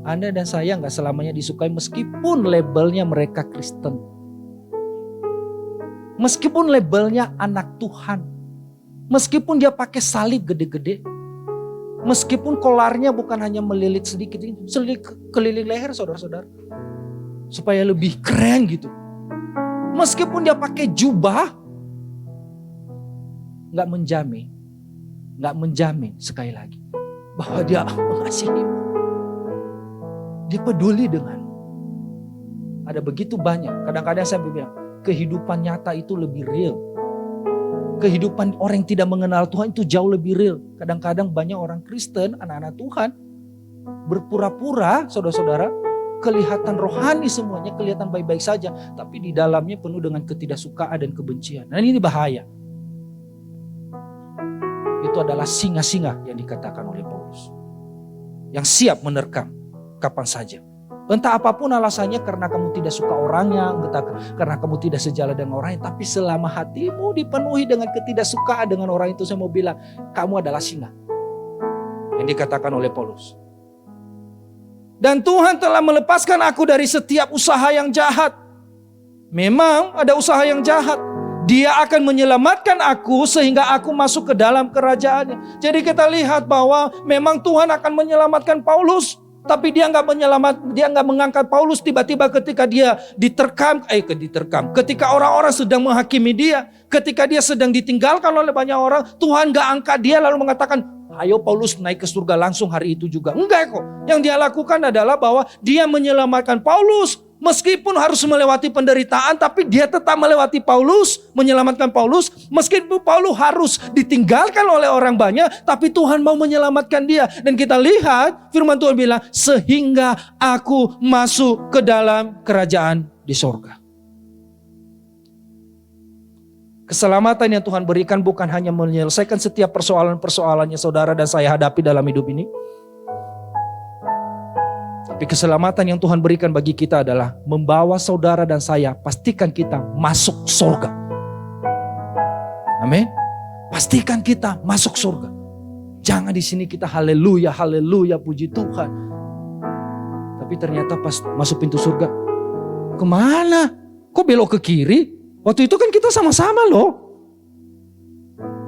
Anda dan saya nggak selamanya disukai meskipun labelnya mereka Kristen. Meskipun labelnya anak Tuhan. Meskipun dia pakai salib gede-gede. Meskipun kolarnya bukan hanya melilit sedikit, keliling leher saudara-saudara. Supaya lebih keren gitu. Meskipun dia pakai jubah, nggak menjamin sekali lagi bahwa dia mengasihimu. Dia peduli denganmu. Ada begitu banyak. Kadang-kadang saya bilang, kehidupan nyata itu lebih real. Kehidupan orang yang tidak mengenal Tuhan itu jauh lebih real. Kadang-kadang banyak orang Kristen, anak-anak Tuhan, berpura-pura, saudara-saudara, kelihatan rohani semuanya, kelihatan baik-baik saja. Tapi di dalamnya penuh dengan ketidaksukaan dan kebencian. Dan ini bahaya. Itu adalah singa-singa yang dikatakan oleh Paulus. Yang siap menerkam kapan saja. Entah apapun alasannya, karena kamu tidak suka orangnya, karena kamu tidak sejalan dengan orangnya. Tapi selama hatimu dipenuhi dengan ketidaksukaan dengan orang itu, saya mau bilang, kamu adalah singa. Yang dikatakan oleh Paulus. Dan Tuhan telah melepaskan aku dari setiap usaha yang jahat. Memang ada usaha yang jahat. Dia akan menyelamatkan aku sehingga aku masuk ke dalam kerajaannya. Jadi kita lihat bahwa memang Tuhan akan menyelamatkan Paulus. Tapi dia nggak mengangkat Paulus tiba-tiba ketika dia diterkam. Ketika orang-orang sedang menghakimi dia. Ketika dia sedang ditinggalkan oleh banyak orang. Tuhan nggak angkat dia lalu mengatakan, ayo Paulus naik ke surga langsung hari itu juga. Enggak kok. Yang dia lakukan adalah bahwa dia menyelamatkan Paulus. Meskipun harus melewati penderitaan, tapi dia tetap melewati Paulus, menyelamatkan Paulus. Meskipun Paulus harus ditinggalkan oleh orang banyak, tapi Tuhan mau menyelamatkan dia. Dan kita lihat firman Tuhan bilang, sehingga aku masuk ke dalam kerajaan di sorga. Keselamatan yang Tuhan berikan bukan hanya menyelesaikan setiap persoalan-persoalannya saudara dan saya hadapi dalam hidup ini. Tapi keselamatan yang Tuhan berikan bagi kita adalah membawa saudara dan saya, pastikan kita masuk surga. Amin. Pastikan kita masuk surga. Jangan di sini kita haleluya, haleluya, puji Tuhan. Tapi ternyata pas masuk pintu surga, kemana? Kok belok ke kiri? Waktu itu kan kita sama-sama loh.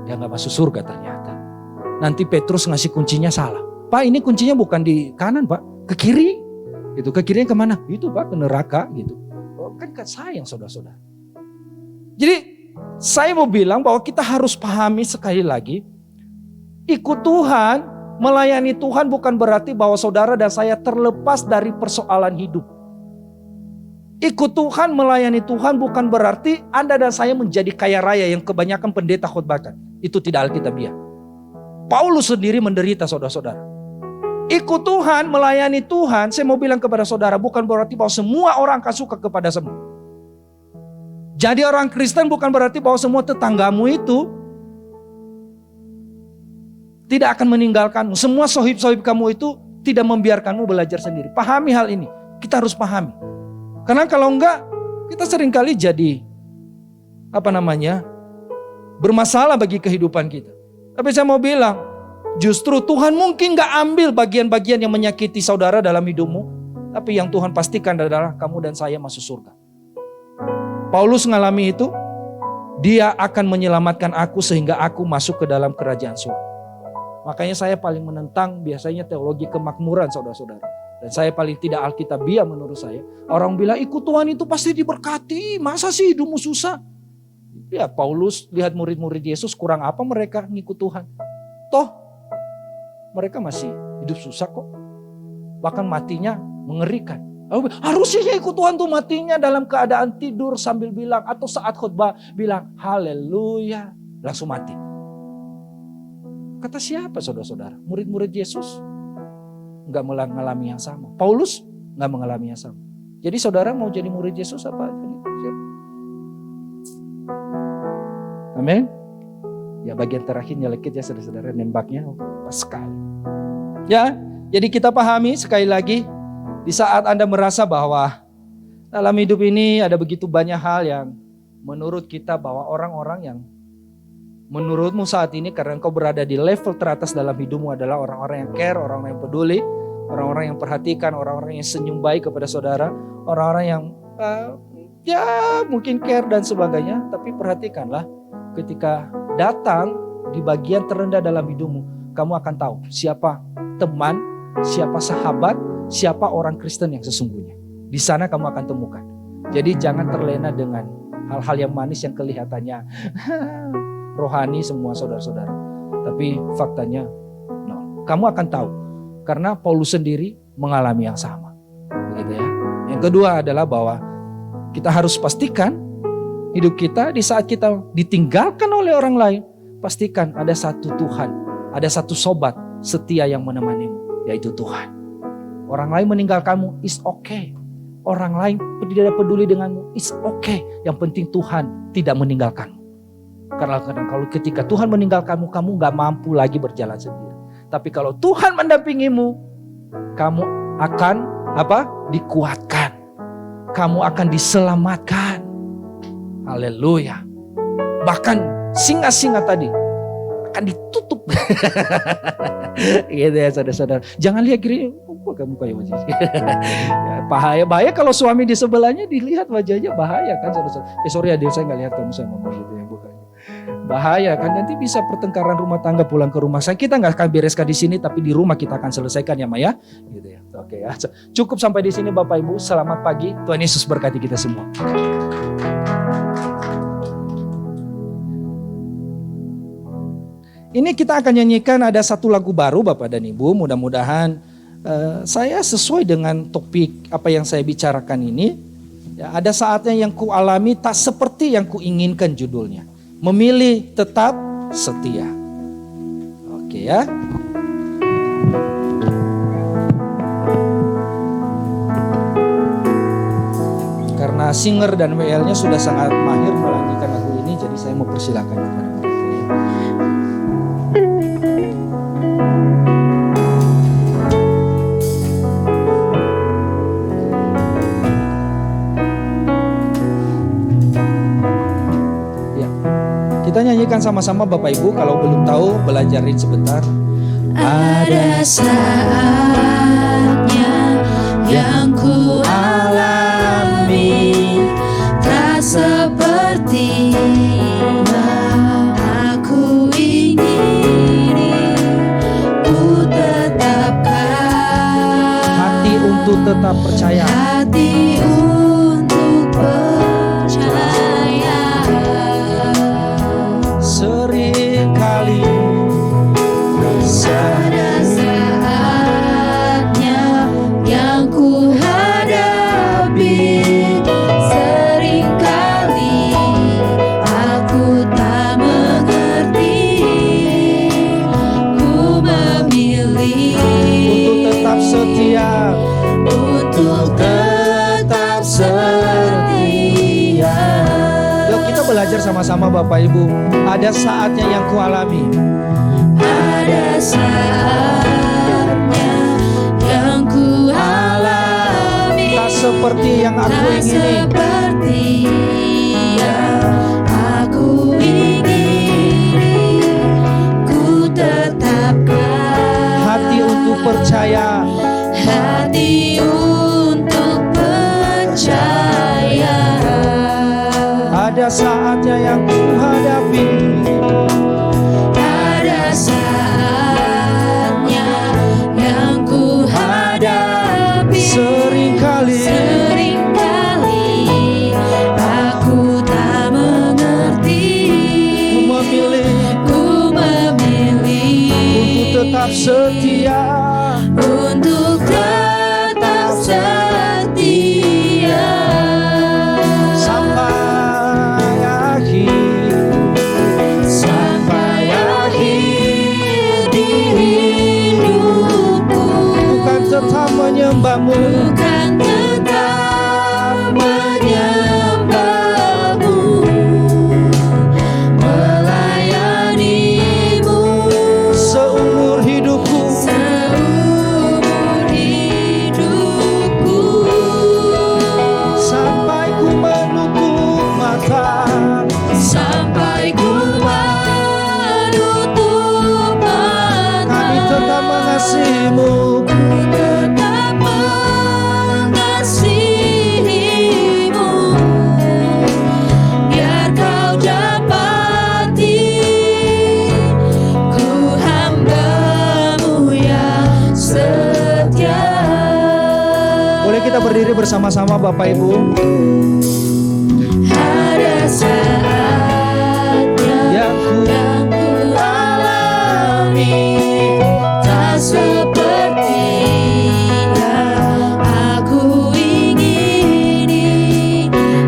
Dia gak masuk surga ternyata. Nanti Petrus ngasih kuncinya salah. Pak, ini kuncinya bukan di kanan Pak, ke kiri. Itu ke kirinya kemana? Itu Pak, ke neraka gitu. Oh, kan sayang saudara-saudara. Jadi saya mau bilang bahwa kita harus pahami sekali lagi, ikut Tuhan Melayani Tuhan bukan berarti bahwa saudara dan saya terlepas dari persoalan hidup. Ikut Tuhan, melayani Tuhan bukan berarti Anda dan saya menjadi kaya raya yang kebanyakan pendeta khotbahkan. Itu tidak alkitabiah. Paulus sendiri menderita, saudara-saudara. Ikut Tuhan, melayani Tuhan, saya mau bilang kepada saudara, bukan berarti bahwa semua orang akan suka kepada semua. Jadi orang Kristen bukan berarti bahwa semua tetanggamu itu tidak akan meninggalkanmu. Semua sohib-sohib kamu itu tidak membiarkanmu belajar sendiri. Pahami hal ini. Kita harus pahami. Karena kalau enggak, kita seringkali jadi bermasalah bagi kehidupan kita. Tapi saya mau bilang, justru Tuhan mungkin enggak ambil bagian-bagian yang menyakiti saudara dalam hidupmu. Tapi yang Tuhan pastikan adalah kamu dan saya masuk surga. Paulus mengalami itu. Dia akan menyelamatkan aku sehingga aku masuk ke dalam kerajaan surga. Makanya saya paling menentang biasanya teologi kemakmuran, saudara-saudara. Dan saya paling tidak alkitabiah menurut saya. Orang bilang ikut Tuhan itu pasti diberkati. Masa sih hidupmu susah? Ya Paulus lihat murid-murid Yesus, kurang apa mereka ngikut Tuhan. Toh mereka masih hidup susah kok. Bahkan matinya mengerikan. Harusnya ikut Tuhan tuh matinya dalam keadaan tidur sambil bilang. Atau saat khotbah bilang haleluya. Langsung mati. Kata siapa saudara-saudara? Murid-murid Yesus nggak mengalami yang sama. Paulus nggak mengalami yang sama. Jadi saudara mau jadi murid Yesus apa? Amin. Ya bagian terakhir nyelekit ya saudara-saudara, nembaknya pas sekali. Ya, jadi kita pahami sekali lagi di saat Anda merasa bahwa dalam hidup ini ada begitu banyak hal yang menurut kita bahwa orang-orang yang menurutmu saat ini karena engkau berada di level teratas dalam hidupmu adalah orang-orang yang care, orang-orang yang peduli, orang-orang yang perhatikan, orang-orang yang senyum baik kepada saudara, orang-orang yang mungkin care dan sebagainya. Tapi perhatikanlah ketika datang di bagian terendah dalam hidupmu, kamu akan tahu siapa teman, siapa sahabat, siapa orang Kristen yang sesungguhnya. Di sana kamu akan temukan. Jadi jangan terlena dengan hal-hal yang manis yang kelihatannya rohani semua saudara-saudara. Tapi faktanya kamu akan tahu. Karena Paulus sendiri mengalami yang sama. Begitu ya. Yang kedua adalah bahwa kita harus pastikan hidup kita di saat kita ditinggalkan oleh orang lain. Pastikan ada satu Tuhan. Ada satu sobat setia yang menemanimu. Yaitu Tuhan. Orang lain meninggalkanmu is okay. Orang lain tidak peduli denganmu is okay. Yang penting Tuhan tidak meninggalkanmu. Karena kadang kalau ketika Tuhan meninggalkanmu, kamu gak mampu lagi berjalan sendiri. Tapi kalau Tuhan mendampingimu, kamu akan dikuatkan. Kamu akan diselamatkan. Haleluya. Bahkan singa-singa tadi akan ditutup. Gitu ya saudara-saudara. Jangan lihat kiri, kamu kayak wajah. Bahaya kalau suami di sebelahnya dilihat wajahnya, bahaya kan saudara-saudara. Sorry ya, saya gak lihat kamu sama mama gitu ya, bukan. Bahaya kan, nanti bisa pertengkaran rumah tangga pulang ke rumah. Kita nggak akan bereskan di sini, tapi di rumah kita akan selesaikan ya Maya, gitu ya. Oke ya, cukup sampai di sini Bapak Ibu. Selamat pagi, Tuhan Yesus berkati kita semua. Ini kita akan nyanyikan ada satu lagu baru Bapak dan Ibu. Mudah-mudahan saya sesuai dengan topik apa yang saya bicarakan ini. Ya, ada saatnya yang ku alami tak seperti yang ku inginkan judulnya. Memilih tetap setia. Oke ya. Karena singer dan WL-nya sudah sangat mahir melanjutkan lagu ini, jadi saya mau persilakan kepada mereka. Kita nyanyikan sama-sama Bapak Ibu, kalau belum tahu belajarin sebentar. Ada saatnya yang ku alami tak seperti yang aku ingini. Ku tetapkan hati untuk tetap percaya. Hati untuk percaya. Seringkali ada bersama-sama Bapak Ibu. Ada saatnya yang kualami. Ada saatnya yang ku alami, Tak seperti yang aku tak ingini. seperti yang aku ingini. Ku tetapkan Hati untuk percaya. hati untuk percaya. Ada saatnya yang ku hadapi. Ada saatnya yang ku hadapi. Seringkali Aku tak mengerti. ku memilih Ku memilih untuk tetap setia. untuk tetap setia Sampai akhir di hidupku. bukan tetap menyembahmu, Bukan tetap menyembahmu, melayanimu seumur hidupku. seumur hidupku. Sampai ku menutup mata, Sampai ku menutup mata, kami tetap mengasihimu. ku tetap mengasihimu. Biar kau dapati ku hamba-Mu yang setia. Boleh kita berdiri bersama-sama Bapak Ibu. Ada saatnya Yang ku yang ku alami, tak seperti yang aku ingini.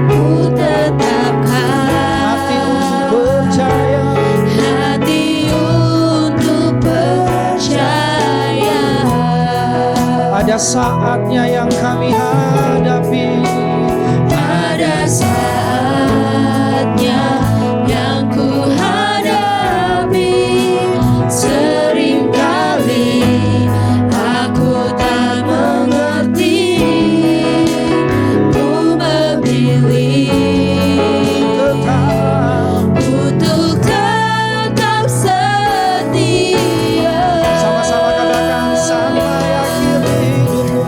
Ku tetapkan hati untuk percaya. hati untuk percaya. Ada saatnya yang kami hadapi. Ada saatnya yang ku hadapi. Seringkali aku tak mengerti. Ku memilih Tetap untuk tetap setia. sama-sama katakan sampai akhir hidupku.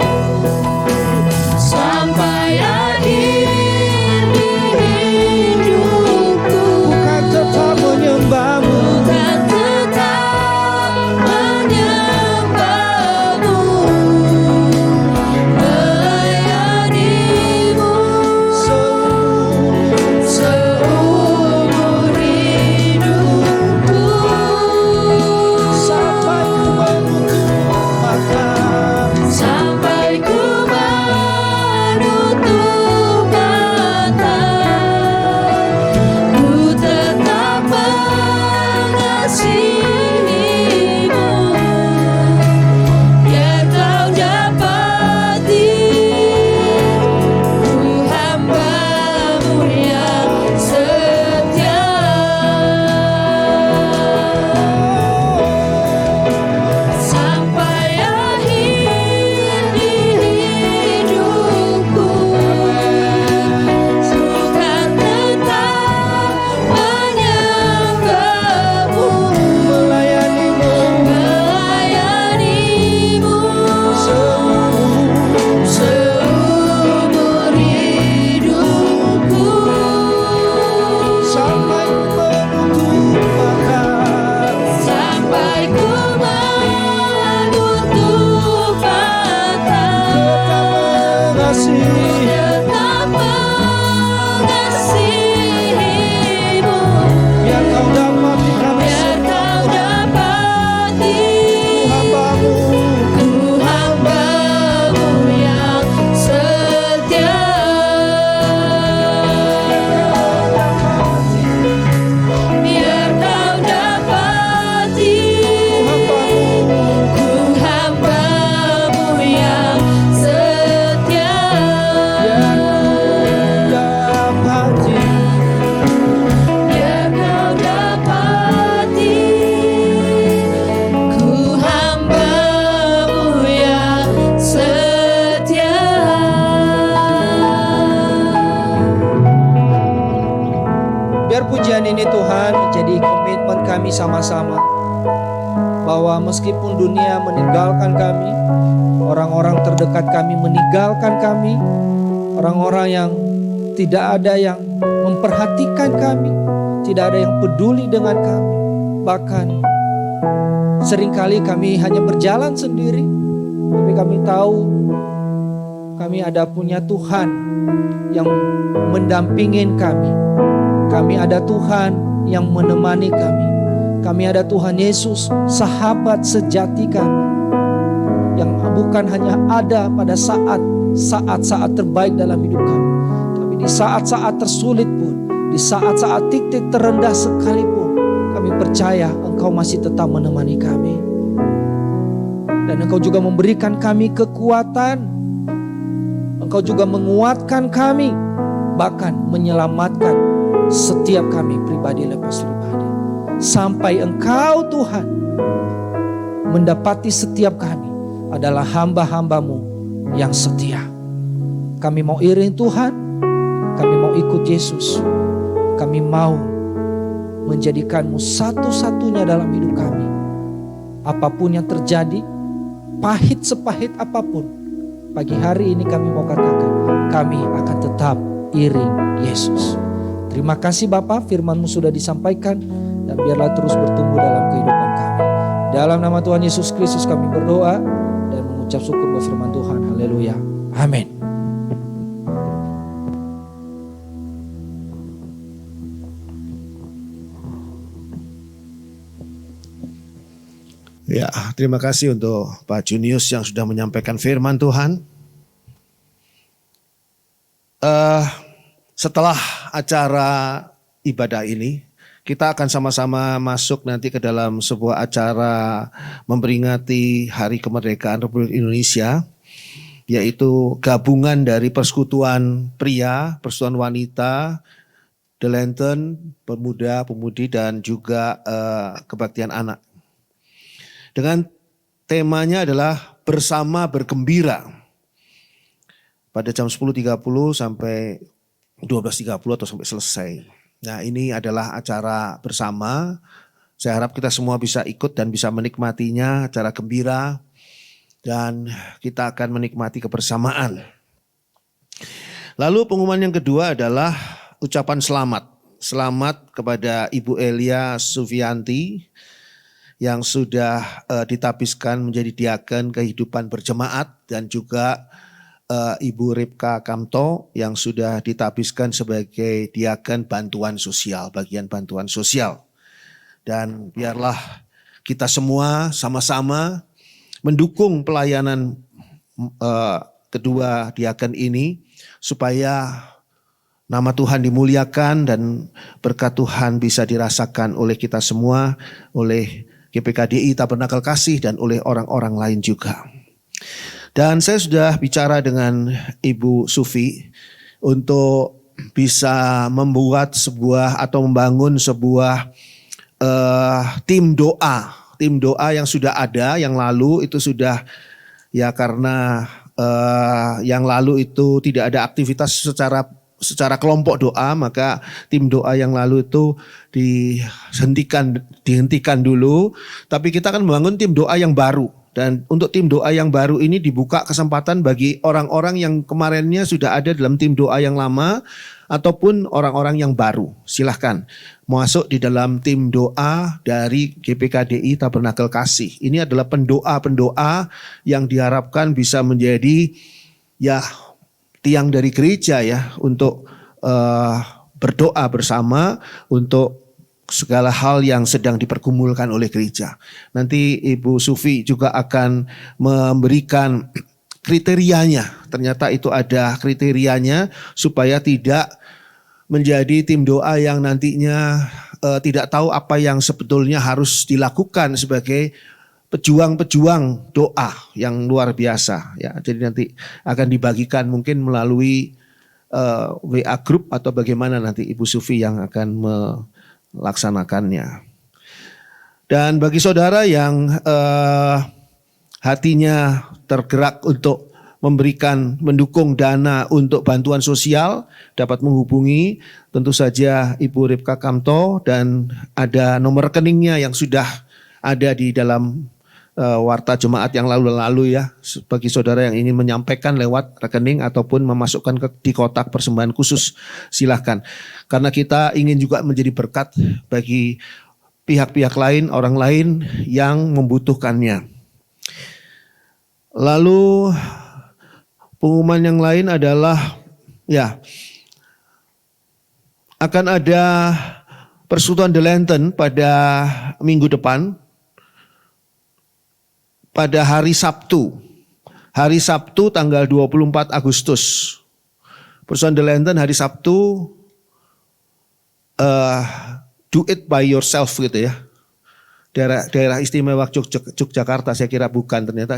Sampai akhir kami sama-sama bahwa meskipun dunia meninggalkan kami, orang-orang terdekat kami meninggalkan kami, orang-orang yang tidak ada yang memperhatikan kami, tidak ada yang peduli dengan kami, bahkan seringkali kami hanya berjalan sendiri, tapi kami tahu kami ada punya Tuhan yang mendampingin kami. Kami ada Tuhan yang menemani kami. Kami ada Tuhan Yesus, sahabat sejati kami, yang bukan hanya ada pada saat-saat terbaik dalam hidup kami, tapi di saat-saat tersulit pun, di saat-saat titik terendah sekalipun, kami percaya Engkau masih tetap menemani kami. Dan Engkau juga memberikan kami kekuatan. Engkau juga menguatkan kami, bahkan menyelamatkan setiap kami pribadi lepas pribadi. Sampai Engkau Tuhan mendapati setiap kami adalah hamba-hamba-Mu yang setia. Kami mau iring Tuhan, kami mau ikut Yesus, kami mau menjadikan-Mu satu-satunya dalam hidup kami. Apapun yang terjadi, pahit sepahit apapun, pagi hari ini kami mau katakan, kami akan tetap iring Yesus. Terima kasih Bapa, firman-Mu sudah disampaikan, dan biarlah terus bertumbuh dalam kehidupan kami. Dalam nama Tuhan Yesus Kristus kami berdoa dan mengucap syukur buat firman Tuhan. Haleluya. Amin. Ya, terima kasih untuk Pak Junius yang sudah menyampaikan firman Tuhan. Setelah acara ibadah ini, kita akan sama-sama masuk nanti ke dalam sebuah acara memperingati Hari Kemerdekaan Republik Indonesia, yaitu gabungan dari persekutuan pria, persekutuan wanita, The Lantern, pemuda, pemudi, dan juga kebaktian anak. Dengan temanya adalah bersama bergembira pada jam 10.30 sampai 12.30 atau sampai selesai. Nah, ini adalah acara bersama. Saya harap kita semua bisa ikut dan bisa menikmatinya, acara gembira, dan kita akan menikmati kebersamaan. Lalu pengumuman yang kedua adalah ucapan selamat. Selamat kepada Ibu Elia Sufianti yang sudah ditabiskan menjadi diaken kehidupan berjemaat, dan juga Ibu Ripka Kamto yang sudah ditabiskan sebagai diaken bantuan sosial, bagian bantuan sosial. Dan biarlah kita semua sama-sama mendukung pelayanan kedua diaken ini supaya nama Tuhan dimuliakan dan berkat Tuhan bisa dirasakan oleh kita semua, oleh GPKDI Tabernakel Kasih, dan oleh orang-orang lain juga. Dan saya sudah bicara dengan Ibu Sufi untuk bisa membuat sebuah atau membangun sebuah tim doa yang sudah ada, yang lalu itu sudah ya karena yang lalu itu tidak ada aktivitas secara kelompok doa, maka tim doa yang lalu itu dihentikan dulu. Tapi kita akan membangun tim doa yang baru. Dan untuk tim doa yang baru ini dibuka kesempatan bagi orang-orang yang kemarinnya sudah ada dalam tim doa yang lama ataupun orang-orang yang baru. Silahkan masuk di dalam tim doa dari GPKDI Tabernakel Kasih. Ini adalah pendoa-pendoa yang diharapkan bisa menjadi ya tiang dari gereja ya untuk berdoa bersama untuk segala hal yang sedang dipergumulkan oleh gereja. Nanti Ibu Sufi juga akan memberikan kriterianya. Ternyata itu ada kriterianya supaya tidak menjadi tim doa yang nantinya tidak tahu apa yang sebetulnya harus dilakukan sebagai pejuang-pejuang doa yang luar biasa. Ya, jadi nanti akan dibagikan mungkin melalui WA group atau bagaimana nanti Ibu Sufi yang akan melaksanakannya. Dan bagi saudara yang hatinya tergerak untuk mendukung dana untuk bantuan sosial dapat menghubungi tentu saja Ibu Ripka Kamto, dan ada nomor rekeningnya yang sudah ada di dalam warta jemaat yang lalu-lalu ya, bagi saudara yang ingin menyampaikan lewat rekening ataupun memasukkan di kotak persembahan khusus, silahkan. Karena kita ingin juga menjadi berkat bagi pihak-pihak lain, orang lain yang membutuhkannya. Lalu pengumuman yang lain adalah ya, akan ada persekutuan The Lantern pada minggu depan, pada hari Sabtu. Hari Sabtu tanggal 24 Agustus. Persekutuan The Lantern hari Sabtu, do it by yourself gitu ya. Daerah istimewa Yogyakarta saya kira bukan, ternyata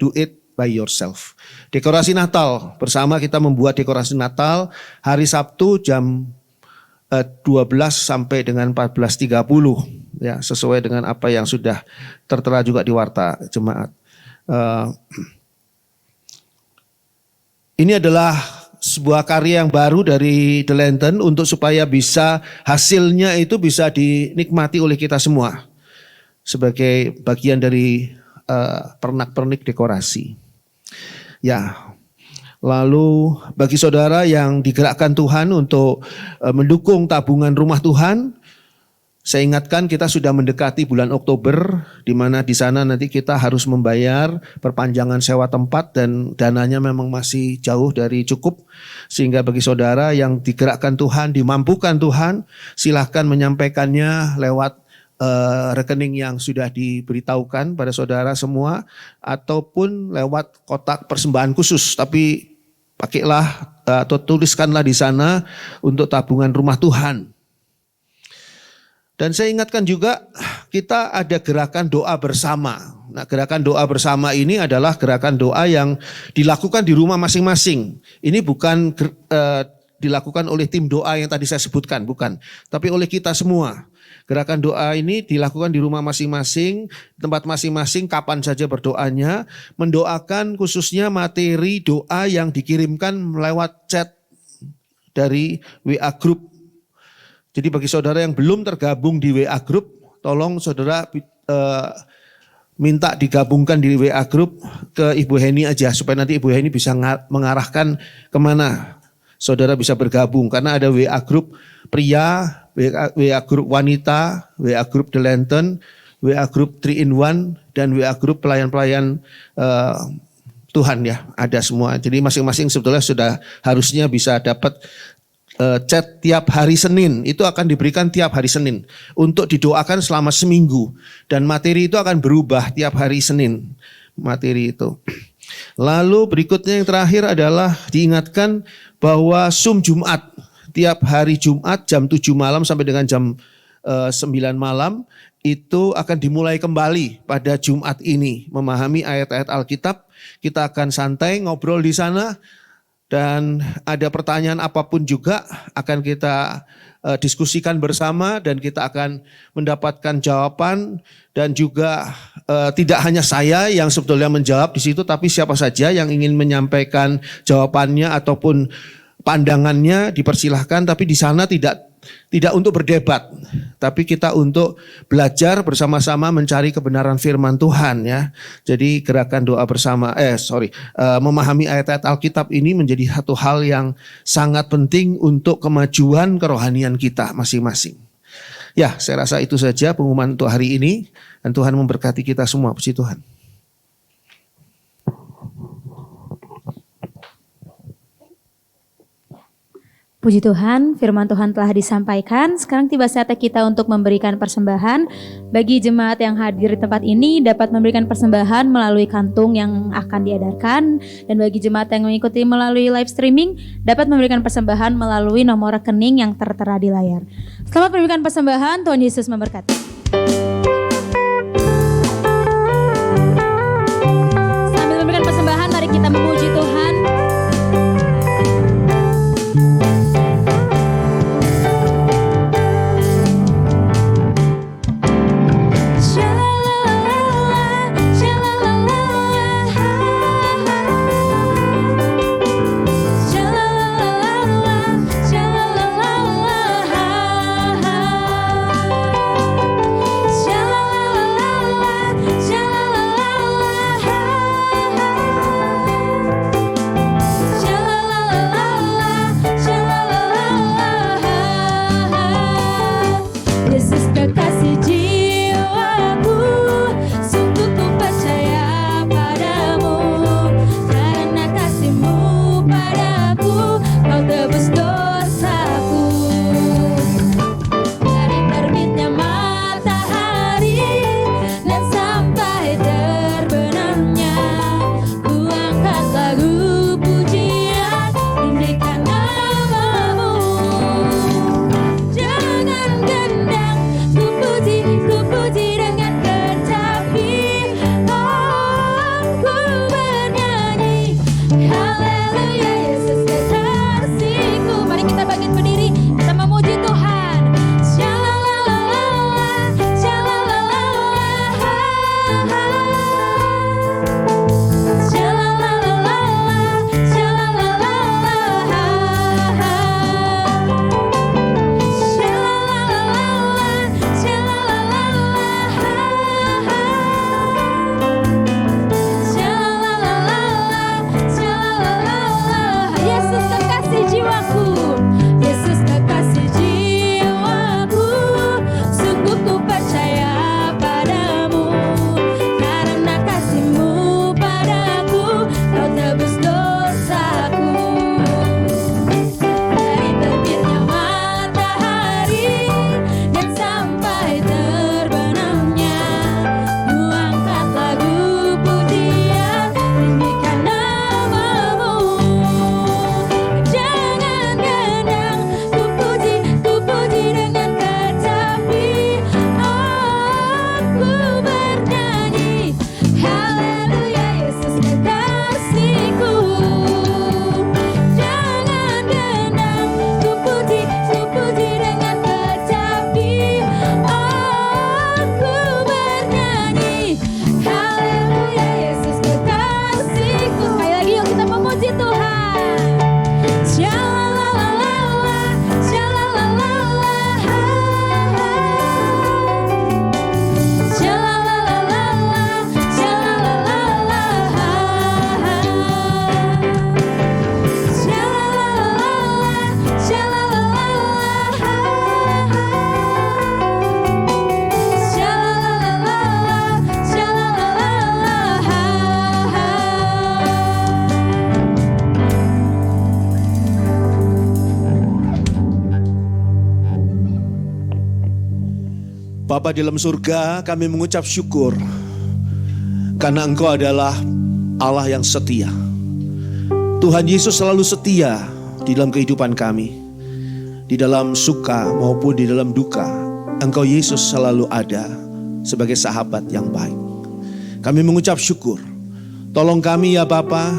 do it by yourself. Dekorasi Natal, bersama kita membuat dekorasi Natal hari Sabtu jam 12 sampai dengan 14.30 ya, sesuai dengan apa yang sudah tertera juga di warta jemaat. Ini adalah sebuah karya yang baru dari The Lantern untuk supaya bisa hasilnya itu bisa dinikmati oleh kita semua sebagai bagian dari pernak-pernik dekorasi. Ya. Lalu bagi saudara yang digerakkan Tuhan untuk mendukung tabungan rumah Tuhan, saya ingatkan kita sudah mendekati bulan Oktober, di mana di sana nanti kita harus membayar perpanjangan sewa tempat dan dananya memang masih jauh dari cukup. Sehingga bagi saudara yang digerakkan Tuhan, dimampukan Tuhan, silahkan menyampaikannya lewat rekening yang sudah diberitahukan pada saudara semua, ataupun lewat kotak persembahan khusus, tapi pakailah atau tuliskanlah di sana untuk tabungan rumah Tuhan. Dan saya ingatkan juga kita ada gerakan doa bersama. Nah, gerakan doa bersama ini adalah gerakan doa yang dilakukan di rumah masing-masing. Ini bukan dilakukan oleh tim doa yang tadi saya sebutkan, bukan, tapi oleh kita semua. Gerakan doa ini dilakukan di rumah masing-masing, tempat masing-masing, kapan saja berdoanya, mendoakan khususnya materi doa yang dikirimkan lewat chat dari WA Group. Jadi bagi saudara yang belum tergabung di WA Group, tolong saudara minta digabungkan di WA Group ke Ibu Heni aja, supaya nanti Ibu Heni bisa mengarahkan kemana saudara bisa bergabung. Karena ada WA Group pria, WA Group wanita, WA Group The Lantern, WA Group 3-in-1, dan WA Group pelayan-pelayan Tuhan ya, ada semua. Jadi masing-masing sebetulnya sudah harusnya bisa dapat chat tiap hari Senin. Itu akan diberikan tiap hari Senin untuk didoakan selama seminggu, dan materi itu akan berubah tiap hari Senin, materi itu. Lalu berikutnya yang terakhir adalah diingatkan bahwa Zoom Jumat tiap hari Jumat jam 7 malam sampai dengan jam 9 malam itu akan dimulai kembali pada Jumat ini, memahami ayat-ayat Alkitab. Kita akan santai ngobrol di sana, dan ada pertanyaan apapun juga akan kita diskusikan bersama, dan kita akan mendapatkan jawaban. Dan juga tidak hanya saya yang sebetulnya menjawab di situ, tapi siapa saja yang ingin menyampaikan jawabannya ataupun pandangannya dipersilahkan. Tapi di sana tidak untuk berdebat, tapi kita untuk belajar bersama-sama mencari kebenaran firman Tuhan ya. Jadi gerakan doa bersama, memahami ayat-ayat Alkitab ini menjadi satu hal yang sangat penting untuk kemajuan kerohanian kita masing-masing. Ya, saya rasa itu saja pengumuman untuk hari ini, dan Tuhan memberkati kita semua. Puji Tuhan. Puji Tuhan, firman Tuhan telah disampaikan. Sekarang tiba saatnya kita untuk memberikan persembahan. Bagi jemaat yang hadir di tempat ini dapat memberikan persembahan melalui kantung yang akan diedarkan. Dan bagi jemaat yang mengikuti melalui live streaming dapat memberikan persembahan melalui nomor rekening yang tertera di layar. Selamat memberikan persembahan, Tuhan Yesus memberkati. Sambil memberikan persembahan, mari kita memuji Tuhan. Bapa di dalam surga, kami mengucap syukur karena Engkau adalah Allah yang setia. Tuhan Yesus selalu setia di dalam kehidupan kami. Di dalam suka maupun di dalam duka, Engkau Yesus selalu ada sebagai sahabat yang baik. Kami mengucap syukur. Tolong kami ya Bapa,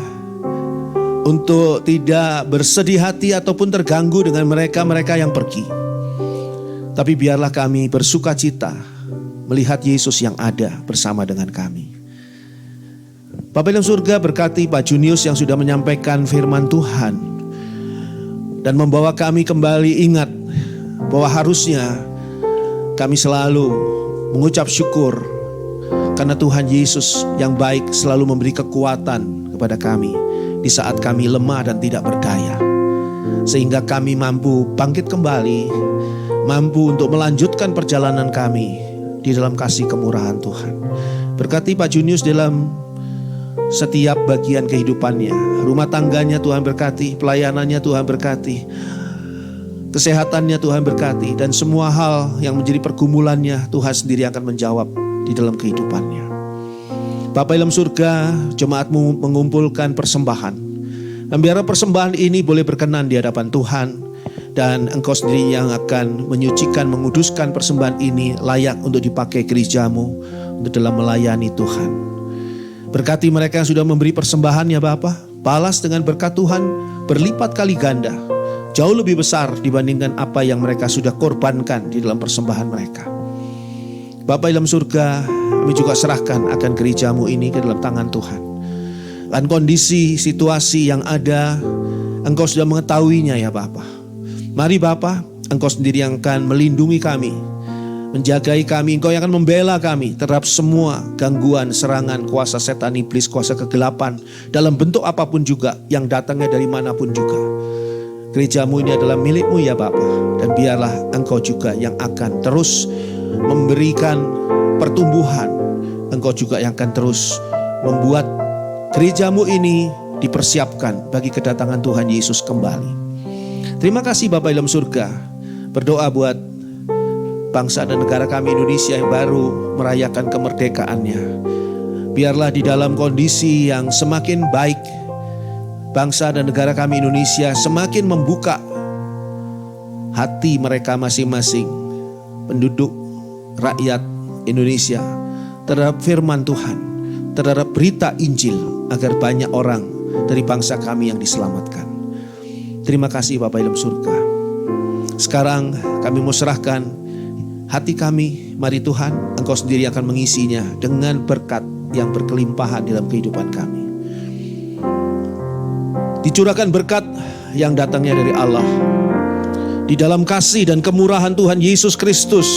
untuk tidak bersedih hati ataupun terganggu dengan mereka-mereka yang pergi. Tapi biarlah kami bersuka cita melihat Yesus yang ada bersama dengan kami. Bapa dalam surga, berkati Pak Junius yang sudah menyampaikan firman Tuhan dan membawa kami kembali ingat bahwa harusnya kami selalu mengucap syukur karena Tuhan Yesus yang baik selalu memberi kekuatan kepada kami di saat kami lemah dan tidak berdaya, sehingga kami mampu bangkit kembali, mampu untuk melanjutkan perjalanan kami di dalam kasih kemurahan Tuhan. Berkati Pak Junius dalam setiap bagian kehidupannya, rumah tangganya Tuhan berkati, pelayanannya Tuhan berkati, kesehatannya Tuhan berkati, dan semua hal yang menjadi pergumulannya Tuhan sendiri akan menjawab di dalam kehidupannya. Bapa dalam surga, jemaat-Mu mengumpulkan persembahan, dan biarlah persembahan ini boleh berkenan di hadapan Tuhan, dan Engkau sendiri yang akan menyucikan, menguduskan persembahan ini layak untuk dipakai gereja-Mu untuk dalam melayani Tuhan. Berkati mereka yang sudah memberi persembahan ya Bapa, balas dengan berkat Tuhan berlipat kali ganda, jauh lebih besar dibandingkan apa yang mereka sudah korbankan di dalam persembahan mereka. Bapa dalam surga, kami juga serahkan akan gereja-Mu ini ke dalam tangan Tuhan. Dan kondisi situasi yang ada, Engkau sudah mengetahuinya ya Bapa. Mari Bapa, Engkau sendiri yang akan melindungi kami, menjagai kami, Engkau yang akan membela kami terhadap semua gangguan, serangan, kuasa setan iblis, kuasa kegelapan, dalam bentuk apapun juga, yang datangnya dari manapun juga. Gereja-Mu ini adalah milik-Mu ya Bapa, dan biarlah Engkau juga yang akan terus memberikan pertumbuhan. Engkau juga yang akan terus membuat gereja-Mu ini dipersiapkan bagi kedatangan Tuhan Yesus kembali. Terima kasih Bapa dalam surga. Berdoa buat bangsa dan negara kami Indonesia yang baru merayakan kemerdekaannya. Biarlah di dalam kondisi yang semakin baik, bangsa dan negara kami Indonesia semakin membuka hati mereka masing-masing, penduduk rakyat Indonesia, terhadap firman Tuhan, terhadap berita Injil, agar banyak orang dari bangsa kami yang diselamatkan. Terima kasih Bapa dalam surga. Sekarang kami mau serahkan hati kami, mari Tuhan, Engkau sendiri akan mengisinya dengan berkat yang berkelimpahan dalam kehidupan kami. Dicurahkan berkat yang datangnya dari Allah, di dalam kasih dan kemurahan Tuhan Yesus Kristus,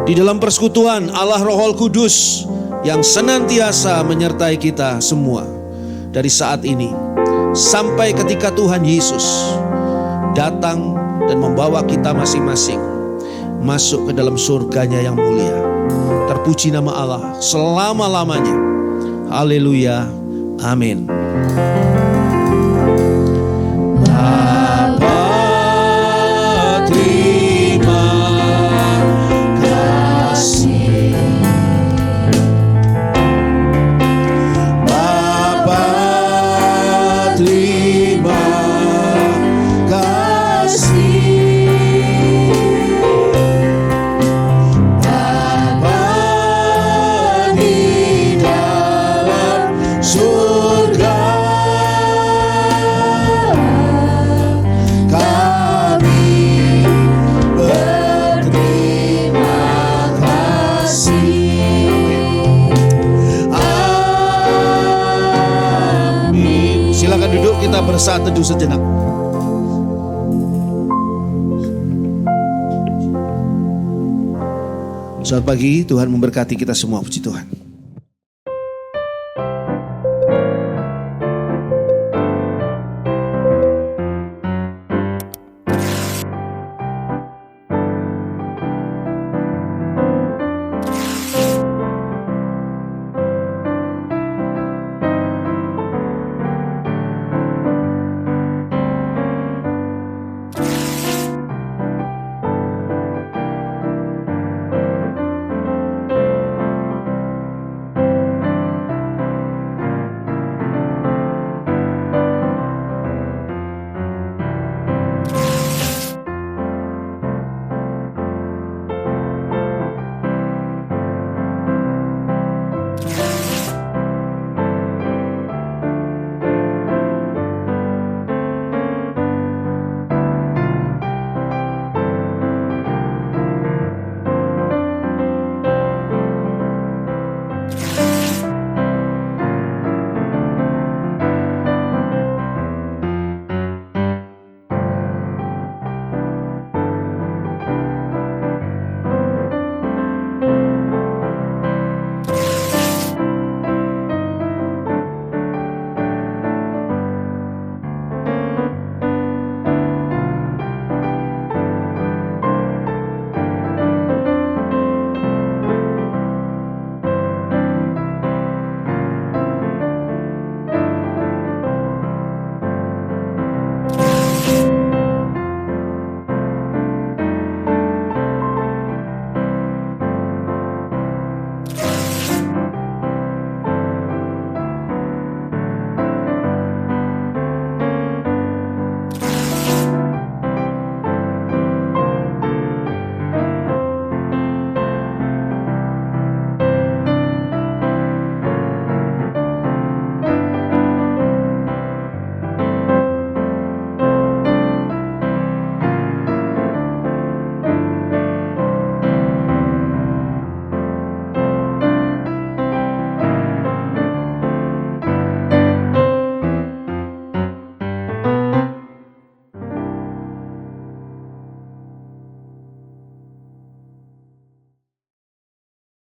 di dalam persekutuan Allah Roh Kudus yang senantiasa menyertai kita semua dari saat ini sampai ketika Tuhan Yesus datang dan membawa kita masing-masing masuk ke dalam surganya yang mulia. Terpuji nama Allah selama-lamanya. Haleluya. Amin. Bapa, terima kasih. Bapa, terima kasih. Bapa di dalam surga, kami berterima kasih. Amin. Silakan duduk, kita bersaat teduh sejenak. Selamat pagi, Tuhan memberkati kita semua, puji Tuhan.